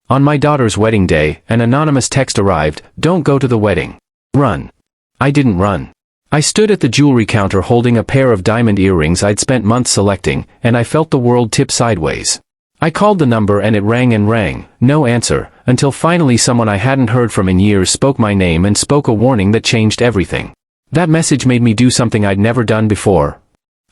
On my daughter's wedding day, an anonymous text arrived, "Don't go to the wedding. Run." I didn't run. I stood at the jewelry counter holding a pair of diamond earrings I'd spent months selecting, and I felt the world tip sideways. I called the number and it rang and rang, no answer, until finally someone I hadn't heard from in years spoke my name and spoke a warning that changed everything. That message made me do something I'd never done before.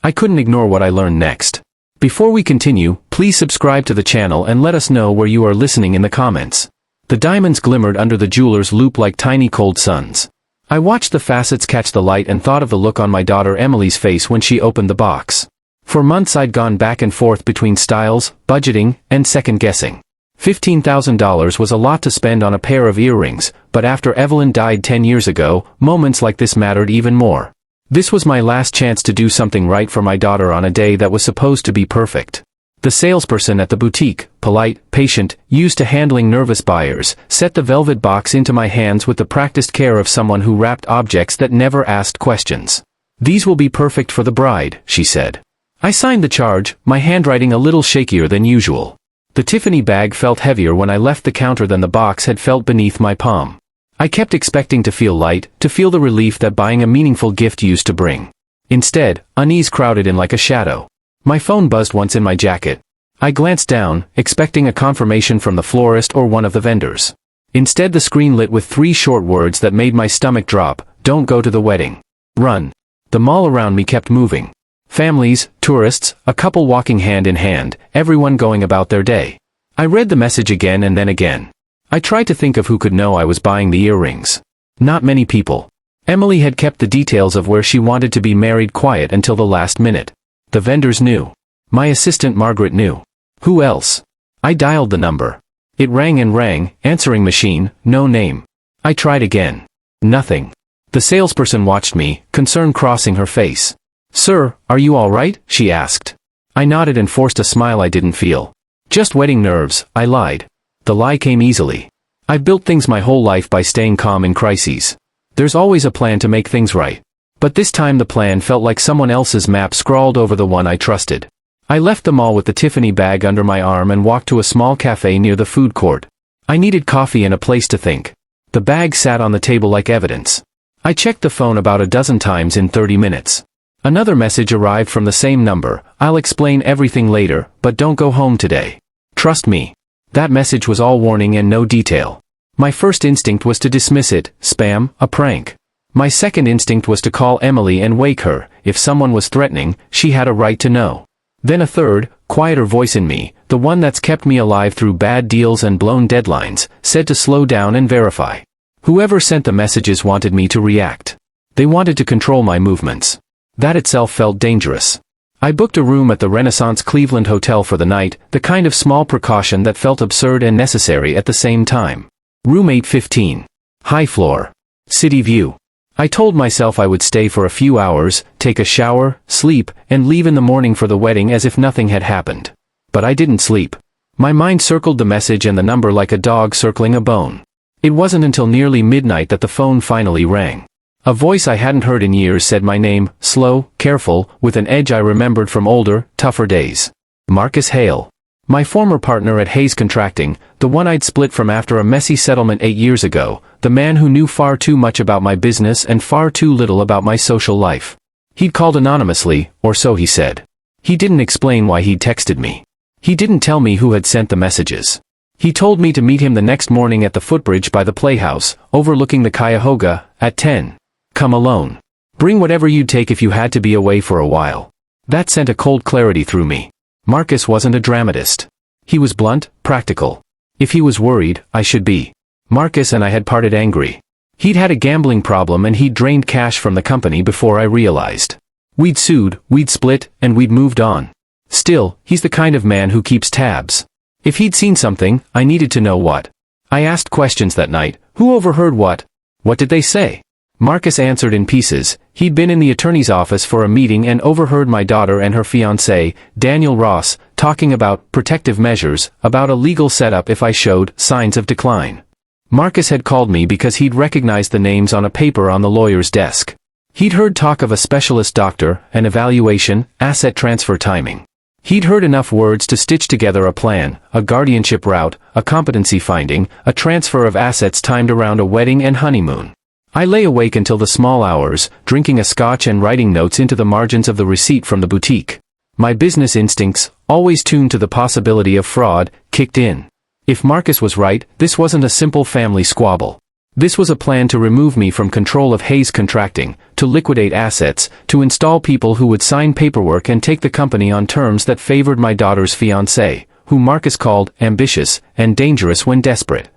I couldn't ignore what I learned next. Before we continue, please subscribe to the channel and let us know where you are listening in the comments. The diamonds glimmered under the jeweler's loupe like tiny cold suns. I watched the facets catch the light and thought of the look on my daughter Emily's face when she opened the box. For months I'd gone back and forth between styles, budgeting, and second-guessing. $15,000 was a lot to spend on a pair of earrings, but after Evelyn died 10 years ago, moments like this mattered even more. This was my last chance to do something right for my daughter on a day that was supposed to be perfect. The salesperson at the boutique, polite, patient, used to handling nervous buyers, set the velvet box into my hands with the practiced care of someone who wrapped objects that never asked questions. "These will be perfect for the bride," she said. I signed the charge, my handwriting a little shakier than usual. The Tiffany bag felt heavier when I left the counter than the box had felt beneath my palm. I kept expecting to feel light, to feel the relief that buying a meaningful gift used to bring. Instead, unease crowded in like a shadow. My phone buzzed once in my jacket. I glanced down, expecting a confirmation from the florist or one of the vendors. Instead the screen lit with 3 short words that made my stomach drop: "Don't go to the wedding. Run." The mall around me kept moving. Families, tourists, a couple walking hand in hand, everyone going about their day. I read the message again and then again. I tried to think of who could know I was buying the earrings. Not many people. Emily had kept the details of where she wanted to be married quiet until the last minute. The vendors knew. My assistant Margaret knew. Who else? I dialed the number. It rang and rang, answering machine, no name. I tried again. Nothing. The salesperson watched me, concern crossing her face. "Sir, are you all right?" she asked. I nodded and forced a smile I didn't feel. "Just wedding nerves," I lied. The lie came easily. I've built things my whole life by staying calm in crises. There's always a plan to make things right. But this time the plan felt like someone else's map scrawled over the one I trusted. I left the mall with the Tiffany bag under my arm and walked to a small cafe near the food court. I needed coffee and a place to think. The bag sat on the table like evidence. I checked the phone about a dozen times in 30 minutes. Another message arrived from the same number: "I'll explain everything later, but don't go home today. Trust me." That message was all warning and no detail. My first instinct was to dismiss it: spam, a prank. My second instinct was to call Emily and wake her. If someone was threatening, she had a right to know. Then a third, quieter voice in me, the one that's kept me alive through bad deals and blown deadlines, said to slow down and verify. Whoever sent the messages wanted me to react. They wanted to control my movements. That itself felt dangerous. I booked a room at the Renaissance Cleveland Hotel for the night, the kind of small precaution that felt absurd and necessary at the same time. Room 815. High floor. City view. I told myself I would stay for a few hours, take a shower, sleep, and leave in the morning for the wedding as if nothing had happened. But I didn't sleep. My mind circled the message and the number like a dog circling a bone. It wasn't until nearly midnight that the phone finally rang. A voice I hadn't heard in years said my name, slow, careful, with an edge I remembered from older, tougher days. Marcus Hale. My former partner at Hayes Contracting, the one I'd split from after a messy settlement 8 years ago, the man who knew far too much about my business and far too little about my social life. He'd called anonymously, or so he said. He didn't explain why he'd texted me. He didn't tell me who had sent the messages. He told me to meet him the next morning at the footbridge by the playhouse, overlooking the Cuyahoga, at 10. Come alone. Bring whatever you'd take if you had to be away for a while. That sent a cold clarity through me. Marcus wasn't a dramatist. He was blunt, practical. If he was worried, I should be. Marcus and I had parted angry. He'd had a gambling problem and he'd drained cash from the company before I realized. We'd sued, we'd split, and we'd moved on. Still, he's the kind of man who keeps tabs. If he'd seen something, I needed to know what. I asked questions that night. Who overheard what? What did they say? Marcus answered in pieces. He'd been in the attorney's office for a meeting and overheard my daughter and her fiancé, Daniel Ross, talking about protective measures, about a legal setup if I showed signs of decline. Marcus had called me because he'd recognized the names on a paper on the lawyer's desk. He'd heard talk of a specialist doctor, an evaluation, asset transfer timing. He'd heard enough words to stitch together a plan, a guardianship route, a competency finding, a transfer of assets timed around a wedding and honeymoon. I lay awake until the small hours, drinking a scotch and writing notes into the margins of the receipt from the boutique. My business instincts, always tuned to the possibility of fraud, kicked in. If Marcus was right, this wasn't a simple family squabble. This was a plan to remove me from control of Hayes Contracting, to liquidate assets, to install people who would sign paperwork and take the company on terms that favored my daughter's fiancé, who Marcus called ambitious and dangerous when desperate.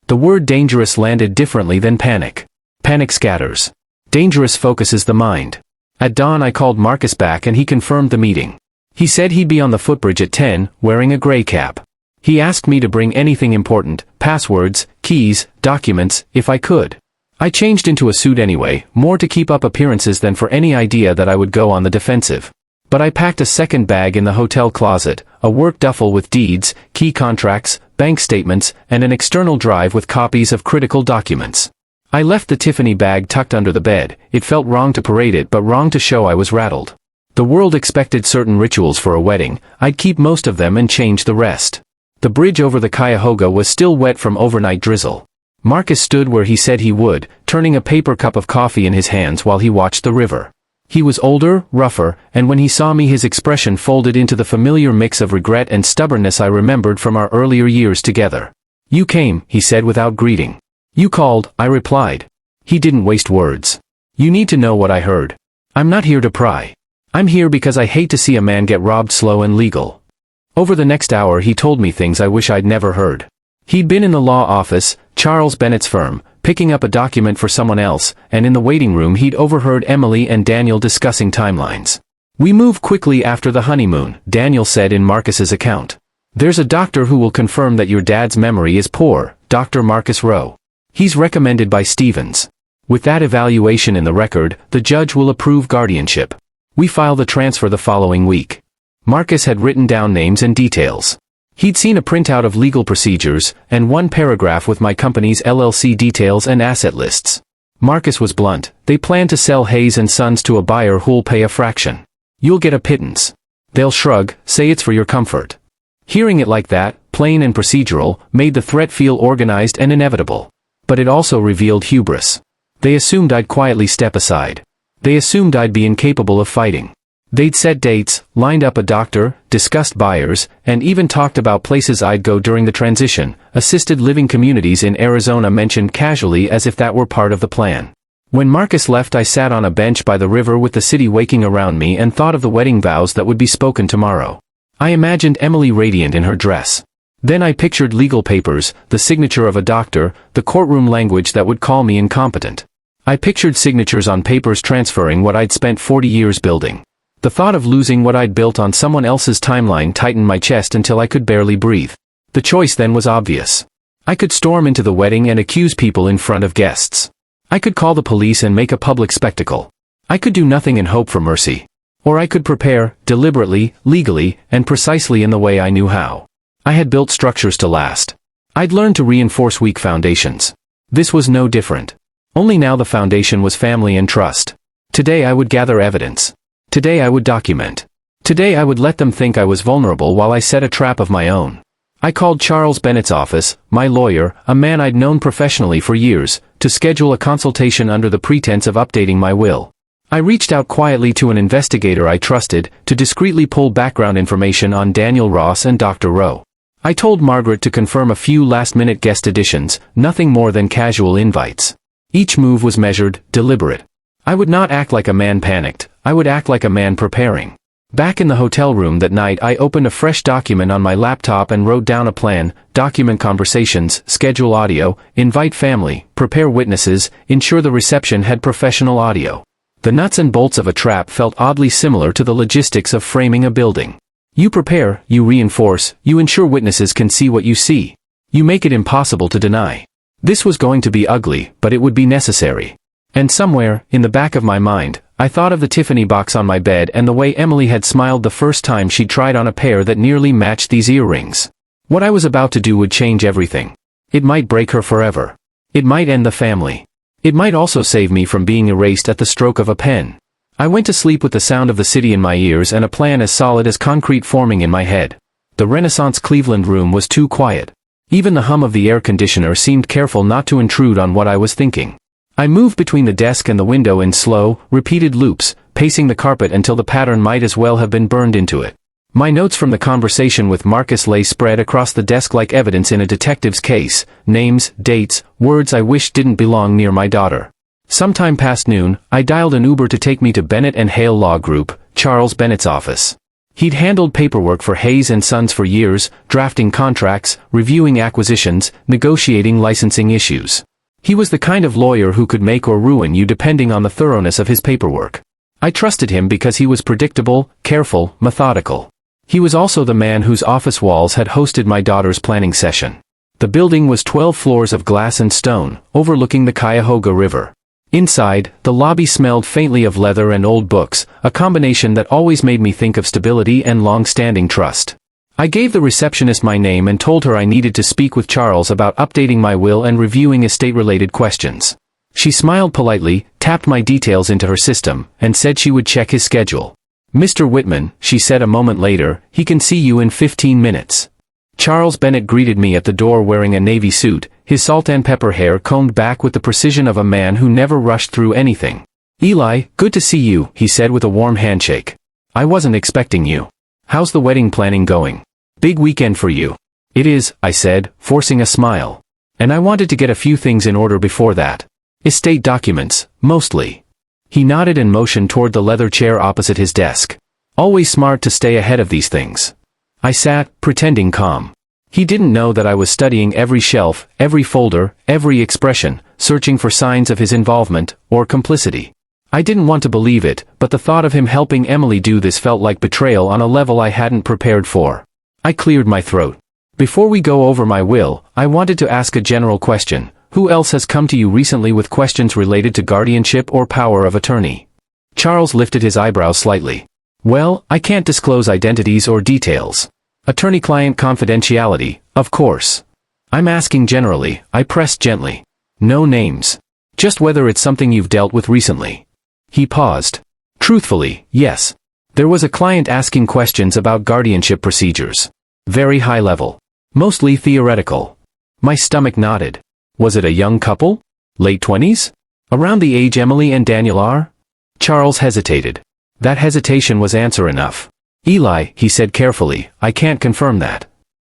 The word dangerous landed differently than panic. Panic scatters. Dangerous focuses the mind. At dawn I called Marcus back and he confirmed the meeting. He said he'd be on the footbridge at 10, wearing a gray cap. He asked me to bring anything important, passwords, keys, documents, if I could. I changed into a suit anyway, more to keep up appearances than for any idea that I would go on the defensive. But I packed a second bag in the hotel closet, a work duffel with deeds, key contracts, bank statements, and an external drive with copies of critical documents. I left the Tiffany bag tucked under the bed. It felt wrong to parade it but wrong to show I was rattled. The world expected certain rituals for a wedding. I'd keep most of them and change the rest. The bridge over the Cuyahoga was still wet from overnight drizzle. Marcus stood where he said he would, turning a paper cup of coffee in his hands while he watched the river. He was older, rougher, and when he saw me his expression folded into the familiar mix of regret and stubbornness I remembered from our earlier years together. "You came," he said without greeting. "You called," I replied. He didn't waste words. "You need to know what I heard. I'm not here to pry. I'm here because I hate to see a man get robbed slow and legal." Over the next hour he told me things I wish I'd never heard. He'd been in the law office, Charles Bennett's firm, picking up a document for someone else, and in the waiting room he'd overheard Emily and Daniel discussing timelines. "We move quickly after the honeymoon," Daniel said in Marcus's account. "There's a doctor who will confirm that your dad's memory is poor, Dr. Marcus Rowe. He's recommended by Stevens. With that evaluation in the record, the judge will approve guardianship. We file the transfer the following week." Marcus had written down names and details. He'd seen a printout of legal procedures, and one paragraph with my company's LLC details and asset lists. Marcus was blunt. "They plan to sell Hayes & Sons to a buyer who'll pay a fraction. You'll get a pittance. They'll shrug, say it's for your comfort." Hearing it like that, plain and procedural, made the threat feel organized and inevitable. But it also revealed hubris. They assumed I'd quietly step aside. They assumed I'd be incapable of fighting. They'd set dates, lined up a doctor, discussed buyers, and even talked about places I'd go during the transition, assisted living communities in Arizona mentioned casually as if that were part of the plan. When Marcus left I sat on a bench by the river with the city waking around me and thought of the wedding vows that would be spoken tomorrow. I imagined Emily radiant in her dress. Then I pictured legal papers, the signature of a doctor, the courtroom language that would call me incompetent. I pictured signatures on papers transferring what I'd spent 40 years building. The thought of losing what I'd built on someone else's timeline tightened my chest until I could barely breathe. The choice then was obvious. I could storm into the wedding and accuse people in front of guests. I could call the police and make a public spectacle. I could do nothing and hope for mercy. Or I could prepare, deliberately, legally, and precisely in the way I knew how. I had built structures to last. I'd learned to reinforce weak foundations. This was no different. Only now the foundation was family and trust. Today I would gather evidence. Today I would document. Today I would let them think I was vulnerable while I set a trap of my own. I called Charles Bennett's office, my lawyer, a man I'd known professionally for years, to schedule a consultation under the pretense of updating my will. I reached out quietly to an investigator I trusted, to discreetly pull background information on Daniel Ross and Dr. Rowe. I told Margaret to confirm a few last-minute guest additions, nothing more than casual invites. Each move was measured, deliberate. I would not act like a man panicked. I would act like a man preparing. Back in the hotel room that night I opened a fresh document on my laptop and wrote down a plan, document conversations, schedule audio, invite family, prepare witnesses, ensure the reception had professional audio. The nuts and bolts of a trap felt oddly similar to the logistics of framing a building. You prepare, you reinforce, you ensure witnesses can see what you see. You make it impossible to deny. This was going to be ugly, but it would be necessary. And somewhere, in the back of my mind, I thought of the Tiffany box on my bed and the way Emily had smiled the first time she tried on a pair that nearly matched these earrings. What I was about to do would change everything. It might break her forever. It might end the family. It might also save me from being erased at the stroke of a pen. I went to sleep with the sound of the city in my ears and a plan as solid as concrete forming in my head. The Renaissance Cleveland room was too quiet. Even the hum of the air conditioner seemed careful not to intrude on what I was thinking. I moved between the desk and the window in slow, repeated loops, pacing the carpet until the pattern might as well have been burned into it. My notes from the conversation with Marcus lay spread across the desk like evidence in a detective's case: names, dates, words I wished didn't belong near my daughter. Sometime past noon, I dialed an Uber to take me to Bennett and Hale Law Group, Charles Bennett's office. He'd handled paperwork for Hayes & Sons for years, drafting contracts, reviewing acquisitions, negotiating licensing issues. He was the kind of lawyer who could make or ruin you depending on the thoroughness of his paperwork. I trusted him because he was predictable, careful, methodical. He was also the man whose office walls had hosted my daughter's planning session. The building was 12 floors of glass and stone, overlooking the Cuyahoga River. Inside, the lobby smelled faintly of leather and old books, a combination that always made me think of stability and long-standing trust. I gave the receptionist my name and told her I needed to speak with Charles about updating my will and reviewing estate-related questions. She smiled politely, tapped my details into her system, and said she would check his schedule. "Mr. Whitman," she said a moment later, "he can see you in 15 minutes. Charles Bennett greeted me at the door wearing a navy suit, his salt and pepper hair combed back with the precision of a man who never rushed through anything. "Eli, good to see you," he said with a warm handshake. "I wasn't expecting you. How's the wedding planning going? Big weekend for you." "It is," I said, forcing a smile. "And I wanted to get a few things in order before that. Estate documents, mostly." He nodded and motioned toward the leather chair opposite his desk. "Always smart to stay ahead of these things." I sat, pretending calm. He didn't know that I was studying every shelf, every folder, every expression, searching for signs of his involvement, or complicity. I didn't want to believe it, but the thought of him helping Emily do this felt like betrayal on a level I hadn't prepared for. I cleared my throat. "Before we go over my will, I wanted to ask a general question. Who else has come to you recently with questions related to guardianship or power of attorney?" Charles lifted his eyebrows slightly. "Well, I can't disclose identities or details. Attorney-client confidentiality, of course. I'm asking generally," I pressed gently. "No names. Just whether it's something you've dealt with recently." He paused. "Truthfully, yes. There was a client asking questions about guardianship procedures. Very high level. Mostly theoretical." My stomach nodded. "Was it a young couple? Late 20s? Around the age Emily and Daniel are?" Charles hesitated. That hesitation was answer enough. "Eli," he said carefully, "I can't confirm that."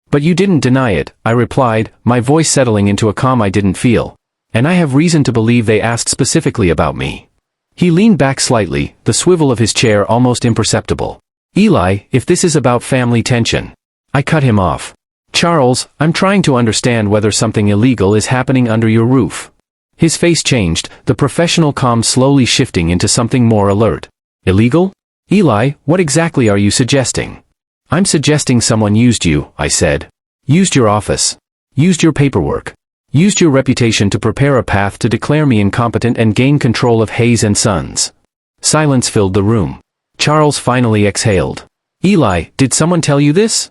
"But you didn't deny it," I replied, my voice settling into a calm I didn't feel. "And I have reason to believe they asked specifically about me." He leaned back slightly, the swivel of his chair almost imperceptible. "Eli, if this is about family tension." I cut him off. "Charles, I'm trying to understand whether something illegal is happening under your roof." His face changed, the professional calm slowly shifting into something more alert. "Illegal? Eli, what exactly are you suggesting?" "I'm suggesting someone used you," I said. "Used your office. Used your paperwork. Used your reputation to prepare a path to declare me incompetent and gain control of Hayes & Sons." Silence filled the room. Charles finally exhaled. "Eli, did someone tell you this?"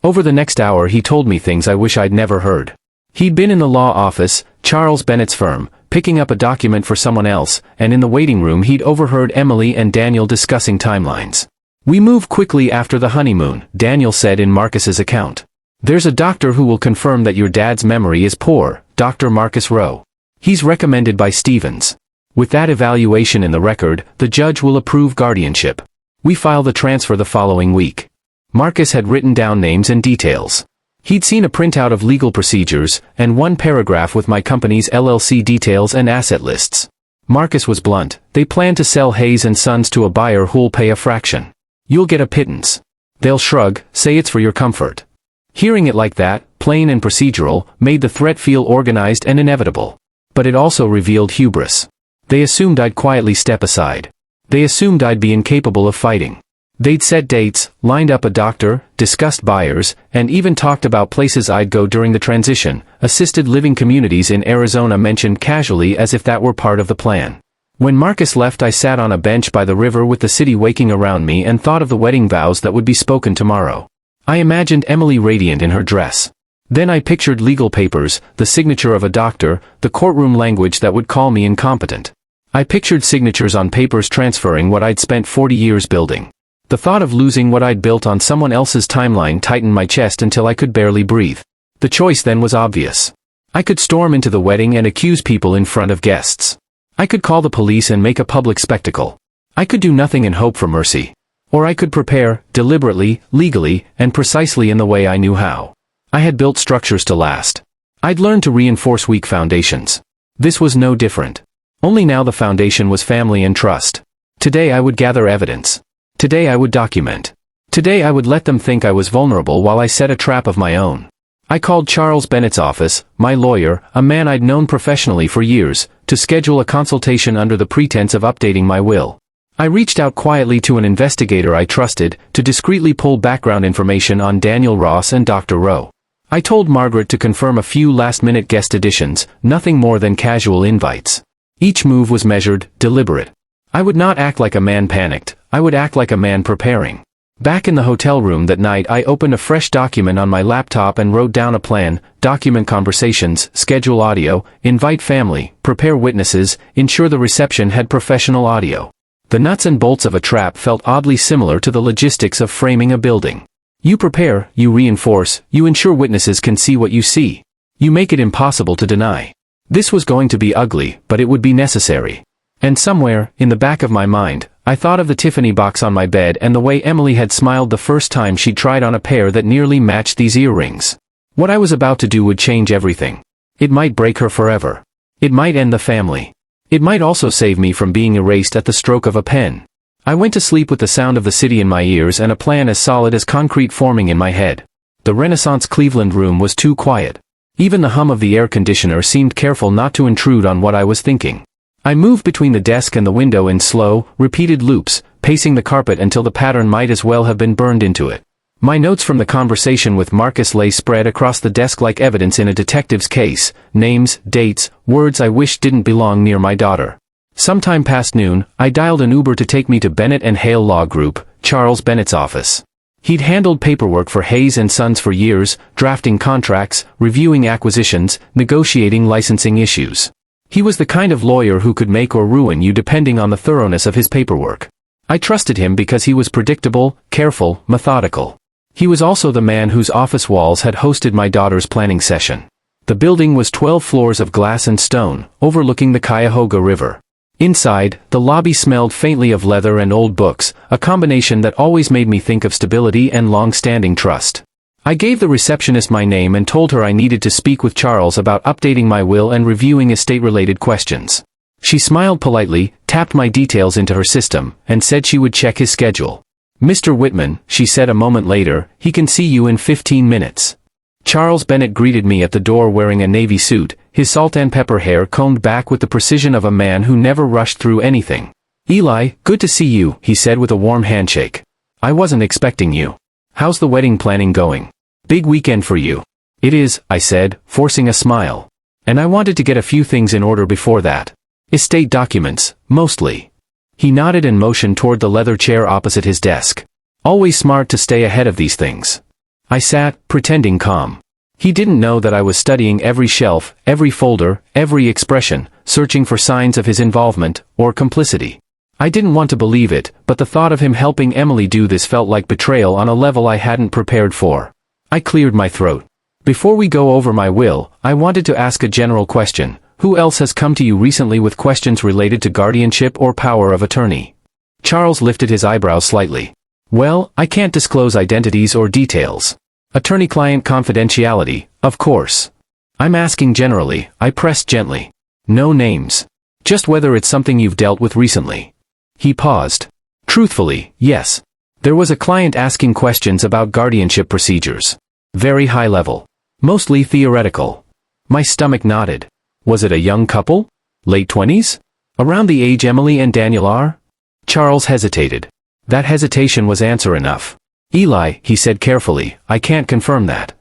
Over the next hour he told me things I wish I'd never heard. He'd been in the law office, Charles Bennett's firm, picking up a document for someone else, and in the waiting room he'd overheard Emily and Daniel discussing timelines. "We move quickly after the honeymoon," Daniel said in Marcus's account. "There's a doctor who will confirm that your dad's memory is poor, Dr. Marcus Rowe. He's recommended by Stevens. With that evaluation in the record, the judge will approve guardianship. We file the transfer the following week." Marcus had written down names and details. He'd seen a printout of legal procedures, and one paragraph with my company's LLC details and asset lists. Marcus was blunt. "They plan to sell Hayes & Sons to a buyer who'll pay a fraction. You'll get a pittance. They'll shrug, say it's for your comfort." Hearing it like that, plain and procedural, made the threat feel organized and inevitable. But it also revealed hubris. They assumed I'd quietly step aside. They assumed I'd be incapable of fighting. They'd set dates, lined up a doctor, discussed buyers, and even talked about places I'd go during the transition, assisted living communities in Arizona mentioned casually as if that were part of the plan. When Marcus left I sat on a bench by the river with the city waking around me and thought of the wedding vows that would be spoken tomorrow. I imagined Emily radiant in her dress. Then I pictured legal papers, the signature of a doctor, the courtroom language that would call me incompetent. I pictured signatures on papers transferring what I'd spent 40 years building. The thought of losing what I'd built on someone else's timeline tightened my chest until I could barely breathe. The choice then was obvious. I could storm into the wedding and accuse people in front of guests. I could call the police and make a public spectacle. I could do nothing and hope for mercy. Or I could prepare, deliberately, legally, and precisely in the way I knew how. I had built structures to last. I'd learned to reinforce weak foundations. This was no different. Only now the foundation was family and trust. Today I would gather evidence. Today I would document. Today I would let them think I was vulnerable while I set a trap of my own. I called Charles Bennett's office, my lawyer, a man I'd known professionally for years, to schedule a consultation under the pretense of updating my will. I reached out quietly to an investigator I trusted, to discreetly pull background information on Daniel Ross and Dr. Rowe. I told Margaret to confirm a few last-minute guest additions, nothing more than casual invites. Each move was measured, deliberate. I would not act like a man panicked, I would act like a man preparing. Back in the hotel room that night I opened a fresh document on my laptop and wrote down a plan, document conversations, schedule audio, invite family, prepare witnesses, ensure the reception had professional audio. The nuts and bolts of a trap felt oddly similar to the logistics of framing a building. You prepare, you reinforce, you ensure witnesses can see what you see. You make it impossible to deny. This was going to be ugly, but it would be necessary. And somewhere, in the back of my mind, I thought of the Tiffany box on my bed and the way Emily had smiled the first time she'd tried on a pair that nearly matched these earrings. What I was about to do would change everything. It might break her forever. It might end the family. It might also save me from being erased at the stroke of a pen. I went to sleep with the sound of the city in my ears and a plan as solid as concrete forming in my head. The Renaissance Cleveland room was too quiet. Even the hum of the air conditioner seemed careful not to intrude on what I was thinking. I moved between the desk and the window in slow, repeated loops, pacing the carpet until the pattern might as well have been burned into it. My notes from the conversation with Marcus lay spread across the desk like evidence in a detective's case, names, dates, words I wished didn't belong near my daughter. Sometime past noon, I dialed an Uber to take me to Bennett and Hale Law Group, Charles Bennett's office. He'd handled paperwork for Hayes & Sons for years, drafting contracts, reviewing acquisitions, negotiating licensing issues. He was the kind of lawyer who could make or ruin you depending on the thoroughness of his paperwork. I trusted him because he was predictable, careful, methodical. He was also the man whose office walls had hosted my daughter's planning session. The building was 12 floors of glass and stone, overlooking the Cuyahoga River. Inside, the lobby smelled faintly of leather and old books, a combination that always made me think of stability and long-standing trust. I gave the receptionist my name and told her I needed to speak with Charles about updating my will and reviewing estate-related questions. She smiled politely, tapped my details into her system, and said she would check his schedule. "Mr. Whitman," she said a moment later, "he can see you in 15 minutes. Charles Bennett greeted me at the door wearing a navy suit, his salt and pepper hair combed back with the precision of a man who never rushed through anything. "Eli, good to see you," he said with a warm handshake. "I wasn't expecting you. How's the wedding planning going? Big weekend for you." "It is," I said, forcing a smile. "And I wanted to get a few things in order before that. Estate documents, mostly." He nodded and motioned toward the leather chair opposite his desk. "Always smart to stay ahead of these things." I sat, pretending calm. He didn't know that I was studying every shelf, every folder, every expression, searching for signs of his involvement, or complicity. I didn't want to believe it, but the thought of him helping Emily do this felt like betrayal on a level I hadn't prepared for. I cleared my throat. "Before we go over my will, I wanted to ask a general question. Who else has come to you recently with questions related to guardianship or power of attorney?" Charles lifted his eyebrows slightly. "Well, I can't disclose identities or details. Attorney-client confidentiality, of course. I'm asking generally," I pressed gently. "No names. Just whether it's something you've dealt with recently." He paused. "Truthfully, yes. There was a client asking questions about guardianship procedures. Very high level. Mostly theoretical." My stomach nodded. "Was it a young couple? Late 20s? Around the age Emily and Daniel are?" Charles hesitated. That hesitation was answer enough. "Eli," he said carefully, "I can't confirm that."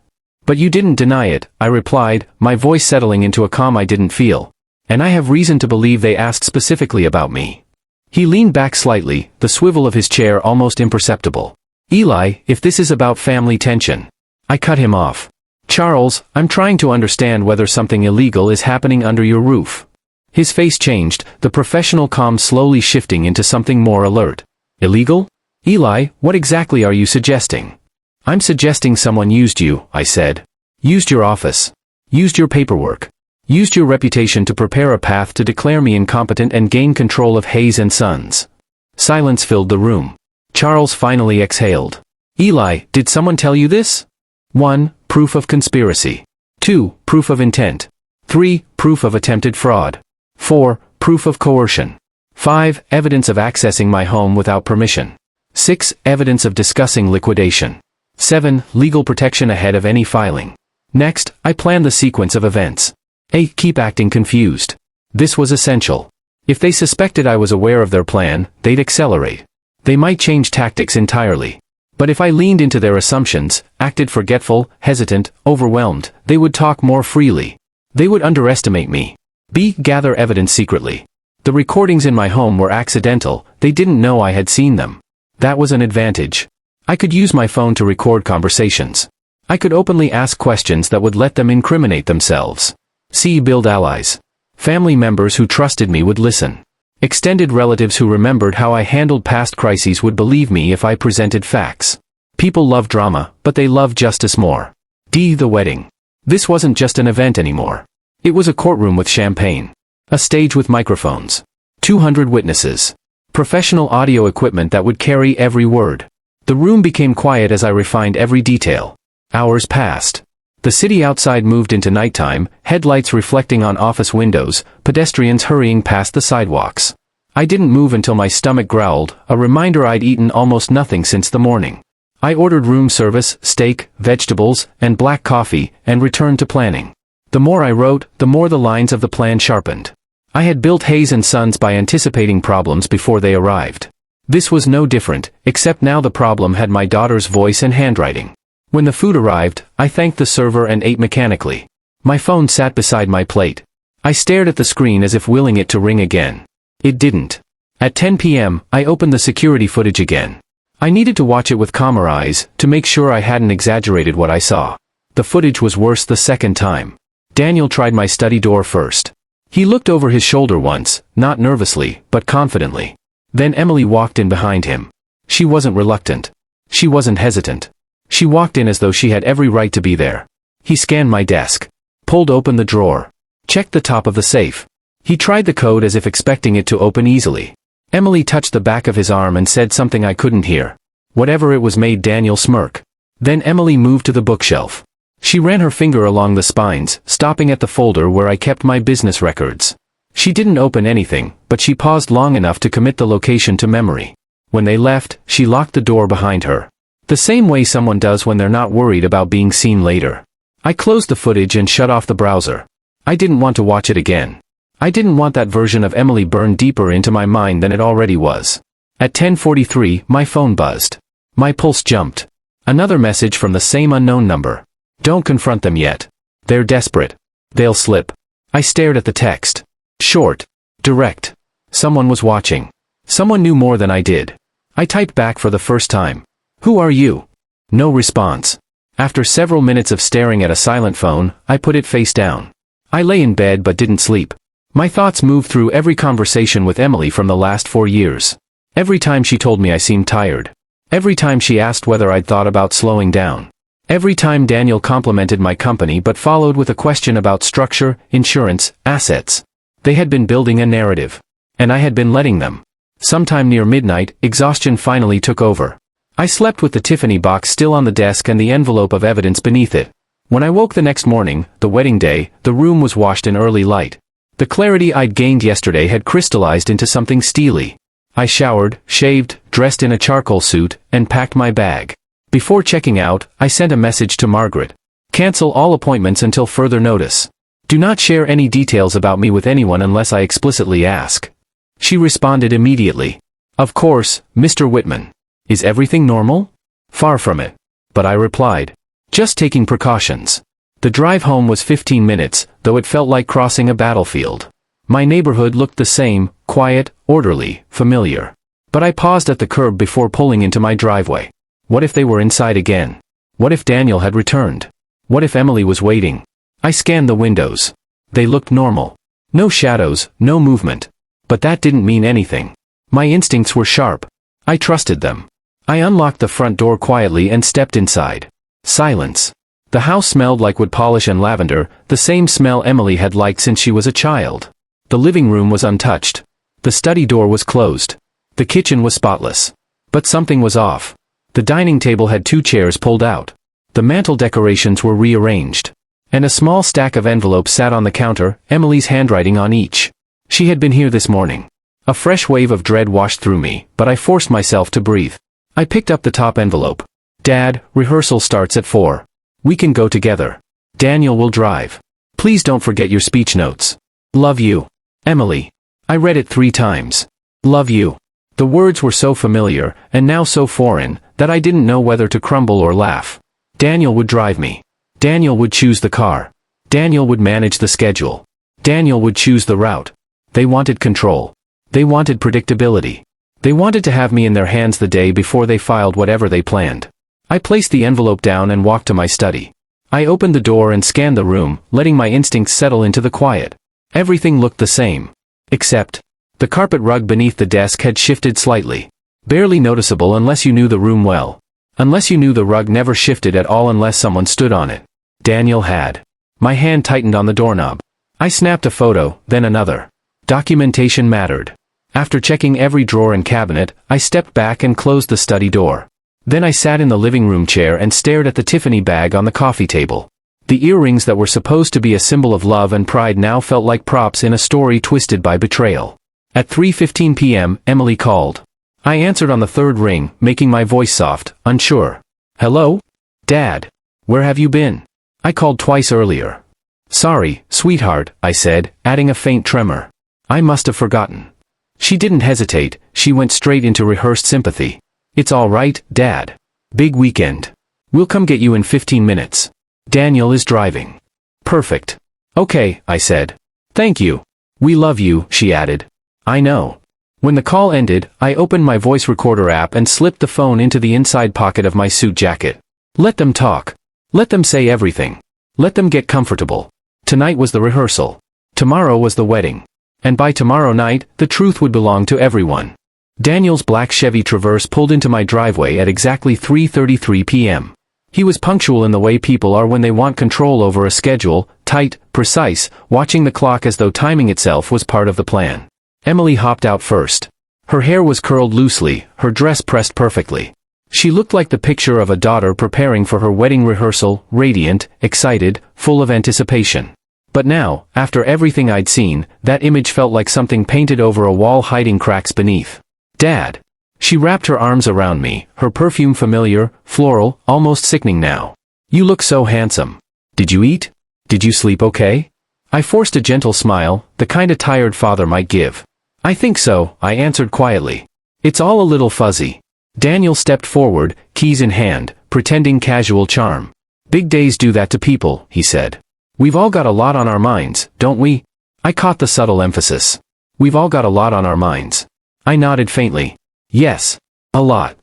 "But you didn't deny it," I replied, my voice settling into a calm I didn't feel. "And I have reason to believe they asked specifically about me." He leaned back slightly, the swivel of his chair almost imperceptible. "Eli, if this is about family tension." I cut him off. "Charles, I'm trying to understand whether something illegal is happening under your roof." His face changed, the professional calm slowly shifting into something more alert. Illegal? Eli, what exactly are you suggesting? I'm suggesting someone used you, I said. Used your office. Used your paperwork. Used your reputation to prepare a path to declare me incompetent and gain control of Hayes and Sons. Silence filled the room. Charles finally exhaled. Eli, did someone tell you this? 1. Proof of conspiracy. 2. Proof of intent. 3. Proof of attempted fraud. 4. Proof of coercion. 5. Evidence of accessing my home without permission. 6. Evidence of discussing liquidation. 7. Legal protection ahead of any filing. Next, I planned the sequence of events. A. Keep acting confused. This was essential. If they suspected I was aware of their plan, they'd accelerate. They might change tactics entirely. But if I leaned into their assumptions, acted forgetful, hesitant, overwhelmed, they would talk more freely. They would underestimate me. B. Gather evidence secretly. The recordings in my home were accidental, they didn't know I had seen them. That was an advantage. I could use my phone to record conversations. I could openly ask questions that would let them incriminate themselves. C. Build allies. Family members who trusted me would listen. Extended relatives who remembered how I handled past crises would believe me if I presented facts. People love drama, but they love justice more. D. The wedding. This wasn't just an event anymore. It was a courtroom with champagne. A stage with microphones. 200 witnesses. Professional audio equipment that would carry every word. The room became quiet as I refined every detail. Hours passed. The city outside moved into nighttime, headlights reflecting on office windows, pedestrians hurrying past the sidewalks. I didn't move until my stomach growled, a reminder I'd eaten almost nothing since the morning. I ordered room service, steak, vegetables, and black coffee, and returned to planning. The more I wrote, the more the lines of the plan sharpened. I had built Hayes and Sons by anticipating problems before they arrived. This was no different, except now the problem had my daughter's voice and handwriting. When the food arrived, I thanked the server and ate mechanically. My phone sat beside my plate. I stared at the screen as if willing it to ring again. It didn't. At 10 p.m., I opened the security footage again. I needed to watch it with calmer eyes, to make sure I hadn't exaggerated what I saw. The footage was worse the second time. Daniel tried my study door first. He looked over his shoulder once, not nervously, but confidently. Then Emily walked in behind him. She wasn't reluctant. She wasn't hesitant. She walked in as though she had every right to be there. He scanned my desk. Pulled open the drawer. Checked the top of the safe. He tried the code as if expecting it to open easily. Emily touched the back of his arm and said something I couldn't hear. Whatever it was made Daniel smirk. Then Emily moved to the bookshelf. She ran her finger along the spines, stopping at the folder where I kept my business records. She didn't open anything, but she paused long enough to commit the location to memory. When they left, she locked the door behind her. The same way someone does when they're not worried about being seen later. I closed the footage and shut off the browser. I didn't want to watch it again. I didn't want that version of Emily burned deeper into my mind than it already was. At 10:43, my phone buzzed. My pulse jumped. Another message from the same unknown number. Don't confront them yet. They're desperate. They'll slip. I stared at the text. Short. Direct. Someone was watching. Someone knew more than I did. I typed back for the first time. Who are you? No response. After several minutes of staring at a silent phone, I put it face down. I lay in bed but didn't sleep. My thoughts moved through every conversation with Emily from the last 4 years. Every time she told me I seemed tired. Every time she asked whether I'd thought about slowing down. Every time Daniel complimented my company but followed with a question about structure, insurance, assets. They had been building a narrative. And I had been letting them. Sometime near midnight, exhaustion finally took over. I slept with the Tiffany box still on the desk and the envelope of evidence beneath it. When I woke the next morning, the wedding day, the room was washed in early light. The clarity I'd gained yesterday had crystallized into something steely. I showered, shaved, dressed in a charcoal suit, and packed my bag. Before checking out, I sent a message to Margaret. Cancel all appointments until further notice. Do not share any details about me with anyone unless I explicitly ask. She responded immediately. Of course, Mr. Whitman. Is everything normal? Far from it. But I replied. Just taking precautions. The drive home was 15 minutes, though it felt like crossing a battlefield. My neighborhood looked the same, quiet, orderly, familiar. But I paused at the curb before pulling into my driveway. What if they were inside again? What if Daniel had returned? What if Emily was waiting? I scanned the windows. They looked normal. No shadows, no movement. But that didn't mean anything. My instincts were sharp. I trusted them. I unlocked the front door quietly and stepped inside. Silence. The house smelled like wood polish and lavender, the same smell Emily had liked since she was a child. The living room was untouched. The study door was closed. The kitchen was spotless. But something was off. The dining table had 2 chairs pulled out. The mantel decorations were rearranged. And a small stack of envelopes sat on the counter, Emily's handwriting on each. She had been here this morning. A fresh wave of dread washed through me, but I forced myself to breathe. I picked up the top envelope. Dad, rehearsal starts at 4. We can go together. Daniel will drive. Please don't forget your speech notes. Love you. Emily. I read it 3 times. Love you. The words were so familiar, and now so foreign, that I didn't know whether to crumble or laugh. Daniel would drive me. Daniel would choose the car. Daniel would manage the schedule. Daniel would choose the route. They wanted control. They wanted predictability. They wanted to have me in their hands the day before they filed whatever they planned. I placed the envelope down and walked to my study. I opened the door and scanned the room, letting my instincts settle into the quiet. Everything looked the same. Except, the carpet rug beneath the desk had shifted slightly. Barely noticeable unless you knew the room well. Unless you knew the rug never shifted at all unless someone stood on it. Daniel had. My hand tightened on the doorknob. I snapped a photo, then another. Documentation mattered. After checking every drawer and cabinet, I stepped back and closed the study door. Then I sat in the living room chair and stared at the Tiffany bag on the coffee table. The earrings that were supposed to be a symbol of love and pride now felt like props in a story twisted by betrayal. At 3:15 p.m., Emily called. I answered on the 3rd ring, making my voice soft, unsure. Hello? Dad. Where have you been? I called twice earlier. Sorry, sweetheart, I said, adding a faint tremor. I must have forgotten. She didn't hesitate, she went straight into rehearsed sympathy. It's all right, Dad. Big weekend. We'll come get you in 15 minutes. Daniel is driving. Perfect. Okay, I said. Thank you. We love you, she added. I know. When the call ended, I opened my voice recorder app and slipped the phone into the inside pocket of my suit jacket. Let them talk. Let them say everything. Let them get comfortable. Tonight was the rehearsal. Tomorrow was the wedding. And by tomorrow night, the truth would belong to everyone. Daniel's black Chevy Traverse pulled into my driveway at exactly 3:33 p.m. He was punctual in the way people are when they want control over a schedule, tight, precise, watching the clock as though timing itself was part of the plan. Emily hopped out first. Her hair was curled loosely, her dress pressed perfectly. She looked like the picture of a daughter preparing for her wedding rehearsal, radiant, excited, full of anticipation. But now, after everything I'd seen, that image felt like something painted over a wall hiding cracks beneath. Dad. She wrapped her arms around me, her perfume familiar, floral, almost sickening now. You look so handsome. Did you eat? Did you sleep okay? I forced a gentle smile, the kind a tired father might give. I think so, I answered quietly. It's all a little fuzzy. Daniel stepped forward, keys in hand, pretending casual charm. Big days do that to people, he said. We've all got a lot on our minds, don't we? I caught the subtle emphasis. We've all got a lot on our minds. I nodded faintly. Yes. A lot.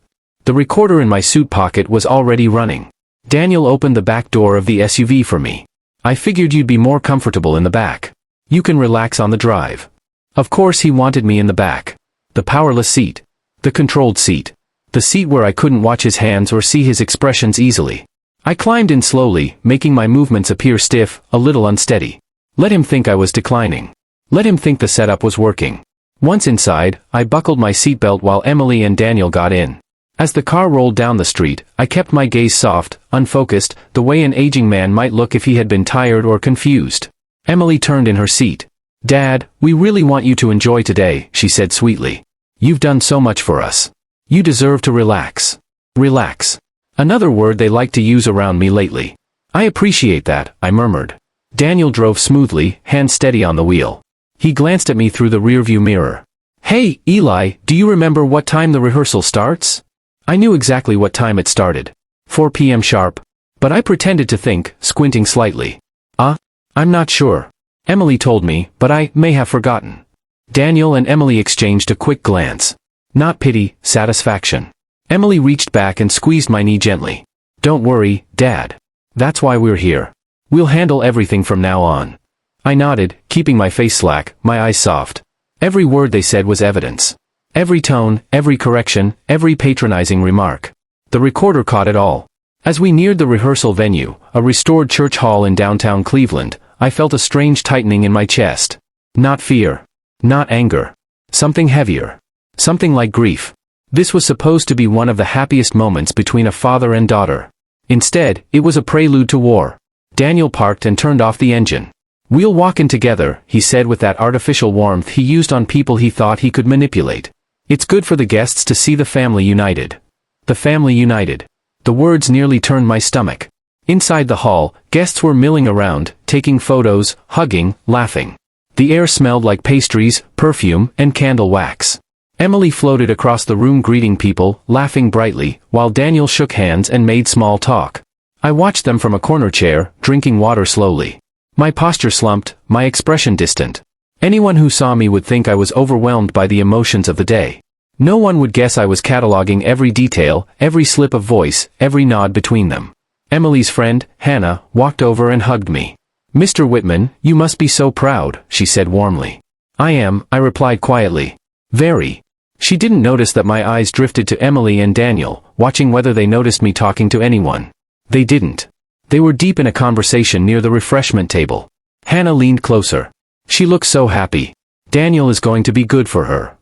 The recorder in my suit pocket was already running. Daniel opened the back door of the SUV for me. I figured you'd be more comfortable in the back. You can relax on the drive. Of course he wanted me in the back. The powerless seat. The controlled seat. The seat where I couldn't watch his hands or see his expressions easily. I climbed in slowly, making my movements appear stiff, a little unsteady. Let him think I was declining. Let him think the setup was working. Once inside, I buckled my seatbelt while Emily and Daniel got in. As the car rolled down the street, I kept my gaze soft, unfocused, the way an aging man might look if he had been tired or confused. Emily turned in her seat. Dad, we really want you to enjoy today, she said sweetly. You've done so much for us. You deserve to relax. Relax. Another word they like to use around me lately. I appreciate that, I murmured. Daniel drove smoothly, hands steady on the wheel. He glanced at me through the rearview mirror. Hey, Eli, do you remember what time the rehearsal starts? I knew exactly what time it started. 4 p.m. sharp. But I pretended to think, squinting slightly. I'm not sure. Emily told me, but I may have forgotten. Daniel and Emily exchanged a quick glance. Not pity, satisfaction. Emily reached back and squeezed my knee gently. Don't worry, Dad. That's why we're here. We'll handle everything from now on. I nodded, keeping my face slack, my eyes soft. Every word they said was evidence. Every tone, every correction, every patronizing remark. The recorder caught it all. As we neared the rehearsal venue, a restored church hall in downtown Cleveland, I felt a strange tightening in my chest. Not fear. Not anger. Something heavier. Something like grief. This was supposed to be one of the happiest moments between a father and daughter. Instead, it was a prelude to war. Daniel parked and turned off the engine. "We'll walk in together," he said with that artificial warmth he used on people he thought he could manipulate. "It's good for the guests to see the family united." The family united. The words nearly turned my stomach. Inside the hall, guests were milling around, taking photos, hugging, laughing. The air smelled like pastries, perfume, and candle wax. Emily floated across the room greeting people, laughing brightly, while Daniel shook hands and made small talk. I watched them from a corner chair, drinking water slowly. My posture slumped, my expression distant. Anyone who saw me would think I was overwhelmed by the emotions of the day. No one would guess I was cataloging every detail, every slip of voice, every nod between them. Emily's friend, Hannah, walked over and hugged me. "Mr. Whitman, you must be so proud," she said warmly. "I am," I replied quietly. "Very." She didn't notice that my eyes drifted to Emily and Daniel, watching whether they noticed me talking to anyone. They didn't. They were deep in a conversation near the refreshment table. Hannah leaned closer. She looked so happy. Daniel is going to be good for her.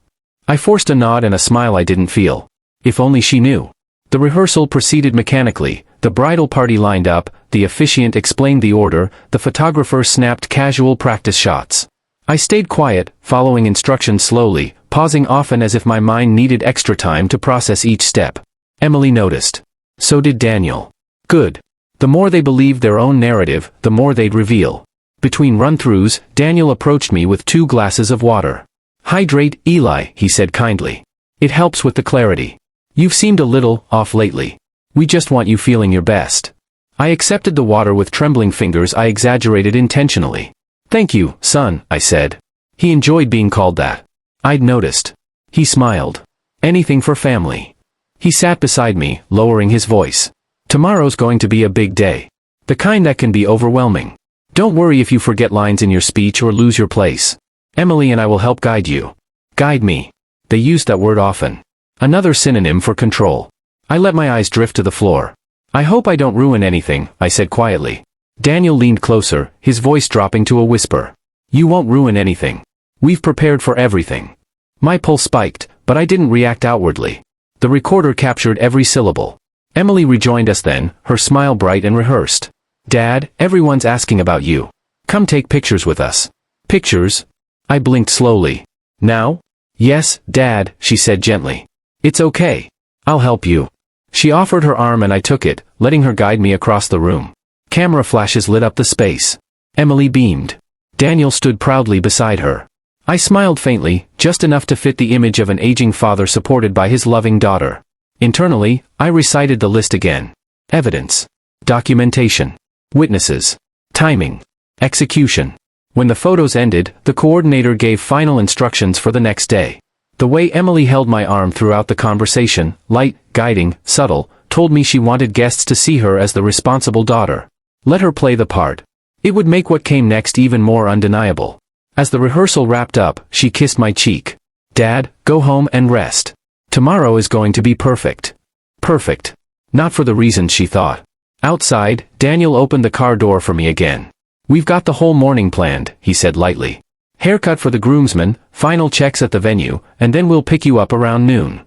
I forced a nod and a smile I didn't feel. If only she knew. The rehearsal proceeded mechanically. The bridal party lined up, the officiant explained the order, the photographer snapped casual practice shots. I stayed quiet, following instructions slowly, pausing often as if my mind needed extra time to process each step. Emily noticed. So did Daniel. Good. The more they believed their own narrative, the more they'd reveal. Between run-throughs, Daniel approached me with 2 glasses of water. "Hydrate, Eli," he said kindly. "It helps with the clarity. You've seemed a little off lately. We just want you feeling your best." I accepted the water with trembling fingers. I exaggerated intentionally. "Thank you, son," I said. He enjoyed being called that. I'd noticed. He smiled. "Anything for family." He sat beside me, lowering his voice. "Tomorrow's going to be a big day. The kind that can be overwhelming. Don't worry if you forget lines in your speech or lose your place. Emily and I will help guide you." Guide me. They used that word often. Another synonym for control. I let my eyes drift to the floor. "I hope I don't ruin anything," I said quietly. Daniel leaned closer, his voice dropping to a whisper. "You won't ruin anything. We've prepared for everything." My pulse spiked, but I didn't react outwardly. The recorder captured every syllable. Emily rejoined us then, her smile bright and rehearsed. "Dad, everyone's asking about you. Come take pictures with us." "Pictures?" I blinked slowly. "Now?" "Yes, Dad," she said gently. "It's okay. I'll help you." She offered her arm and I took it, letting her guide me across the room. Camera flashes lit up the space. Emily beamed. Daniel stood proudly beside her. I smiled faintly, just enough to fit the image of an aging father supported by his loving daughter. Internally, I recited the list again. Evidence. Documentation. Witnesses. Timing. Execution. When the photos ended, the coordinator gave final instructions for the next day. The way Emily held my arm throughout the conversation, light, guiding, subtle, told me she wanted guests to see her as the responsible daughter. Let her play the part. It would make what came next even more undeniable. As the rehearsal wrapped up, she kissed my cheek. "Dad, go home and rest. Tomorrow is going to be perfect." Perfect. Not for the reasons she thought. Outside, Daniel opened the car door for me again. "We've got the whole morning planned," he said lightly. "Haircut for the groomsmen, final checks at the venue, and then we'll pick you up around noon."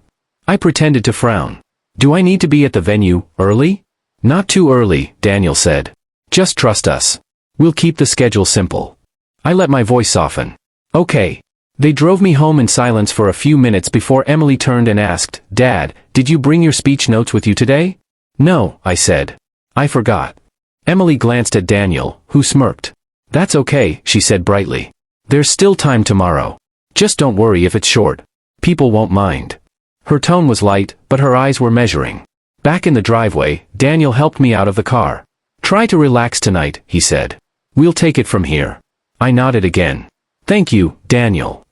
I pretended to frown. "Do I need to be at the venue early?" "Not too early," Daniel said. "Just trust us. We'll keep the schedule simple." I let my voice soften. "Okay." They drove me home in silence for a few minutes before Emily turned and asked, "Dad, did you bring your speech notes with you today?" "No," I said. "I forgot." Emily glanced at Daniel, who smirked. "That's okay," she said brightly. "There's still time tomorrow. Just don't worry if it's short. People won't mind." Her tone was light, but her eyes were measuring. Back in the driveway, Daniel helped me out of the car. "Try to relax tonight," he said. "We'll take it from here." I nodded again. "Thank you, Daniel."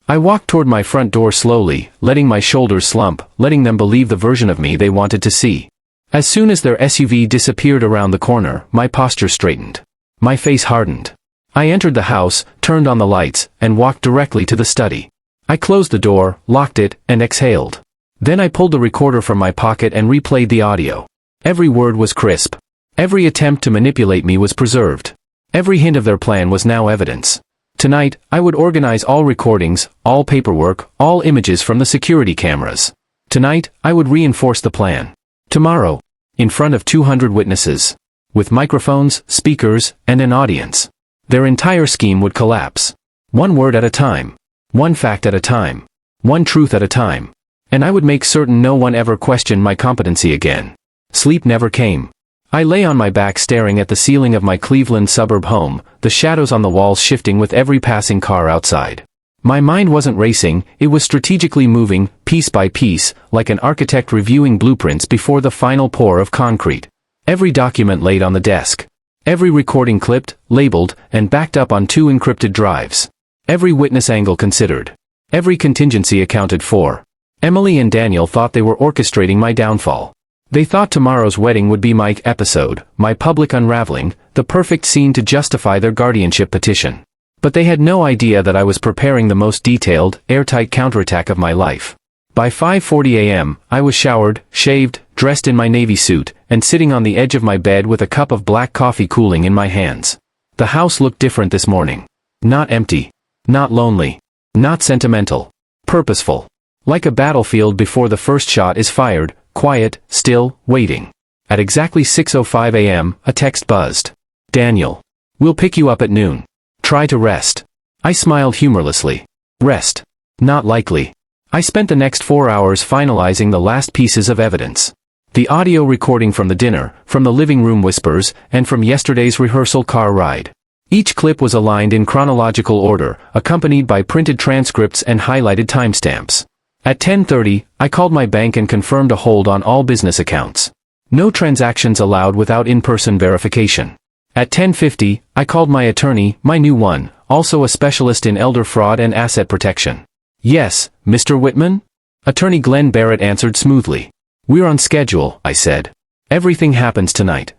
I walked toward my front door slowly, letting my shoulders slump, letting them believe the version of me they wanted to see. As soon as their SUV disappeared around the corner, my posture straightened. My face hardened. I entered the house, turned on the lights, and walked directly to the study. I closed the door, locked it, and exhaled. Then I pulled the recorder from my pocket and replayed the audio. Every word was crisp. Every attempt to manipulate me was preserved. Every hint of their plan was now evidence. Tonight, I would organize all recordings, all paperwork, all images from the security cameras. Tonight, I would reinforce the plan. Tomorrow, in front of 200 witnesses, with microphones, speakers, and an audience, their entire scheme would collapse. One word at a time. One fact at a time. One truth at a time. And I would make certain no one ever questioned my competency again. Sleep never came. I lay on my back staring at the ceiling of my Cleveland suburb home, the shadows on the walls shifting with every passing car outside. My mind wasn't racing, it was strategically moving, piece by piece, like an architect reviewing blueprints before the final pour of concrete. Every document laid on the desk. Every recording clipped, labeled, and backed up on 2 encrypted drives. Every witness angle considered. Every contingency accounted for. Emily and Daniel thought they were orchestrating my downfall. They thought tomorrow's wedding would be my episode, my public unraveling, the perfect scene to justify their guardianship petition. But they had no idea that I was preparing the most detailed, airtight counterattack of my life. By 5:40 a.m., I was showered, shaved, dressed in my navy suit, and sitting on the edge of my bed with a cup of black coffee cooling in my hands. The house looked different this morning. Not empty. Not lonely. Not sentimental. Purposeful. Like a battlefield before the first shot is fired, quiet, still, waiting. At exactly 6:05 a.m., a text buzzed. Daniel. We'll pick you up at noon. Try to rest. I smiled humorlessly. Rest. Not likely. I spent the next 4 hours finalizing the last pieces of evidence. The audio recording from the dinner, from the living room whispers, and from yesterday's rehearsal car ride. Each clip was aligned in chronological order, accompanied by printed transcripts and highlighted timestamps. At 10:30, I called my bank and confirmed a hold on all business accounts. No transactions allowed without in-person verification. At 10:50, I called my attorney, my new one, also a specialist in elder fraud and asset protection. Yes, Mr. Whitman? Attorney Glenn Barrett answered smoothly. We're on schedule, I said. Everything happens tonight.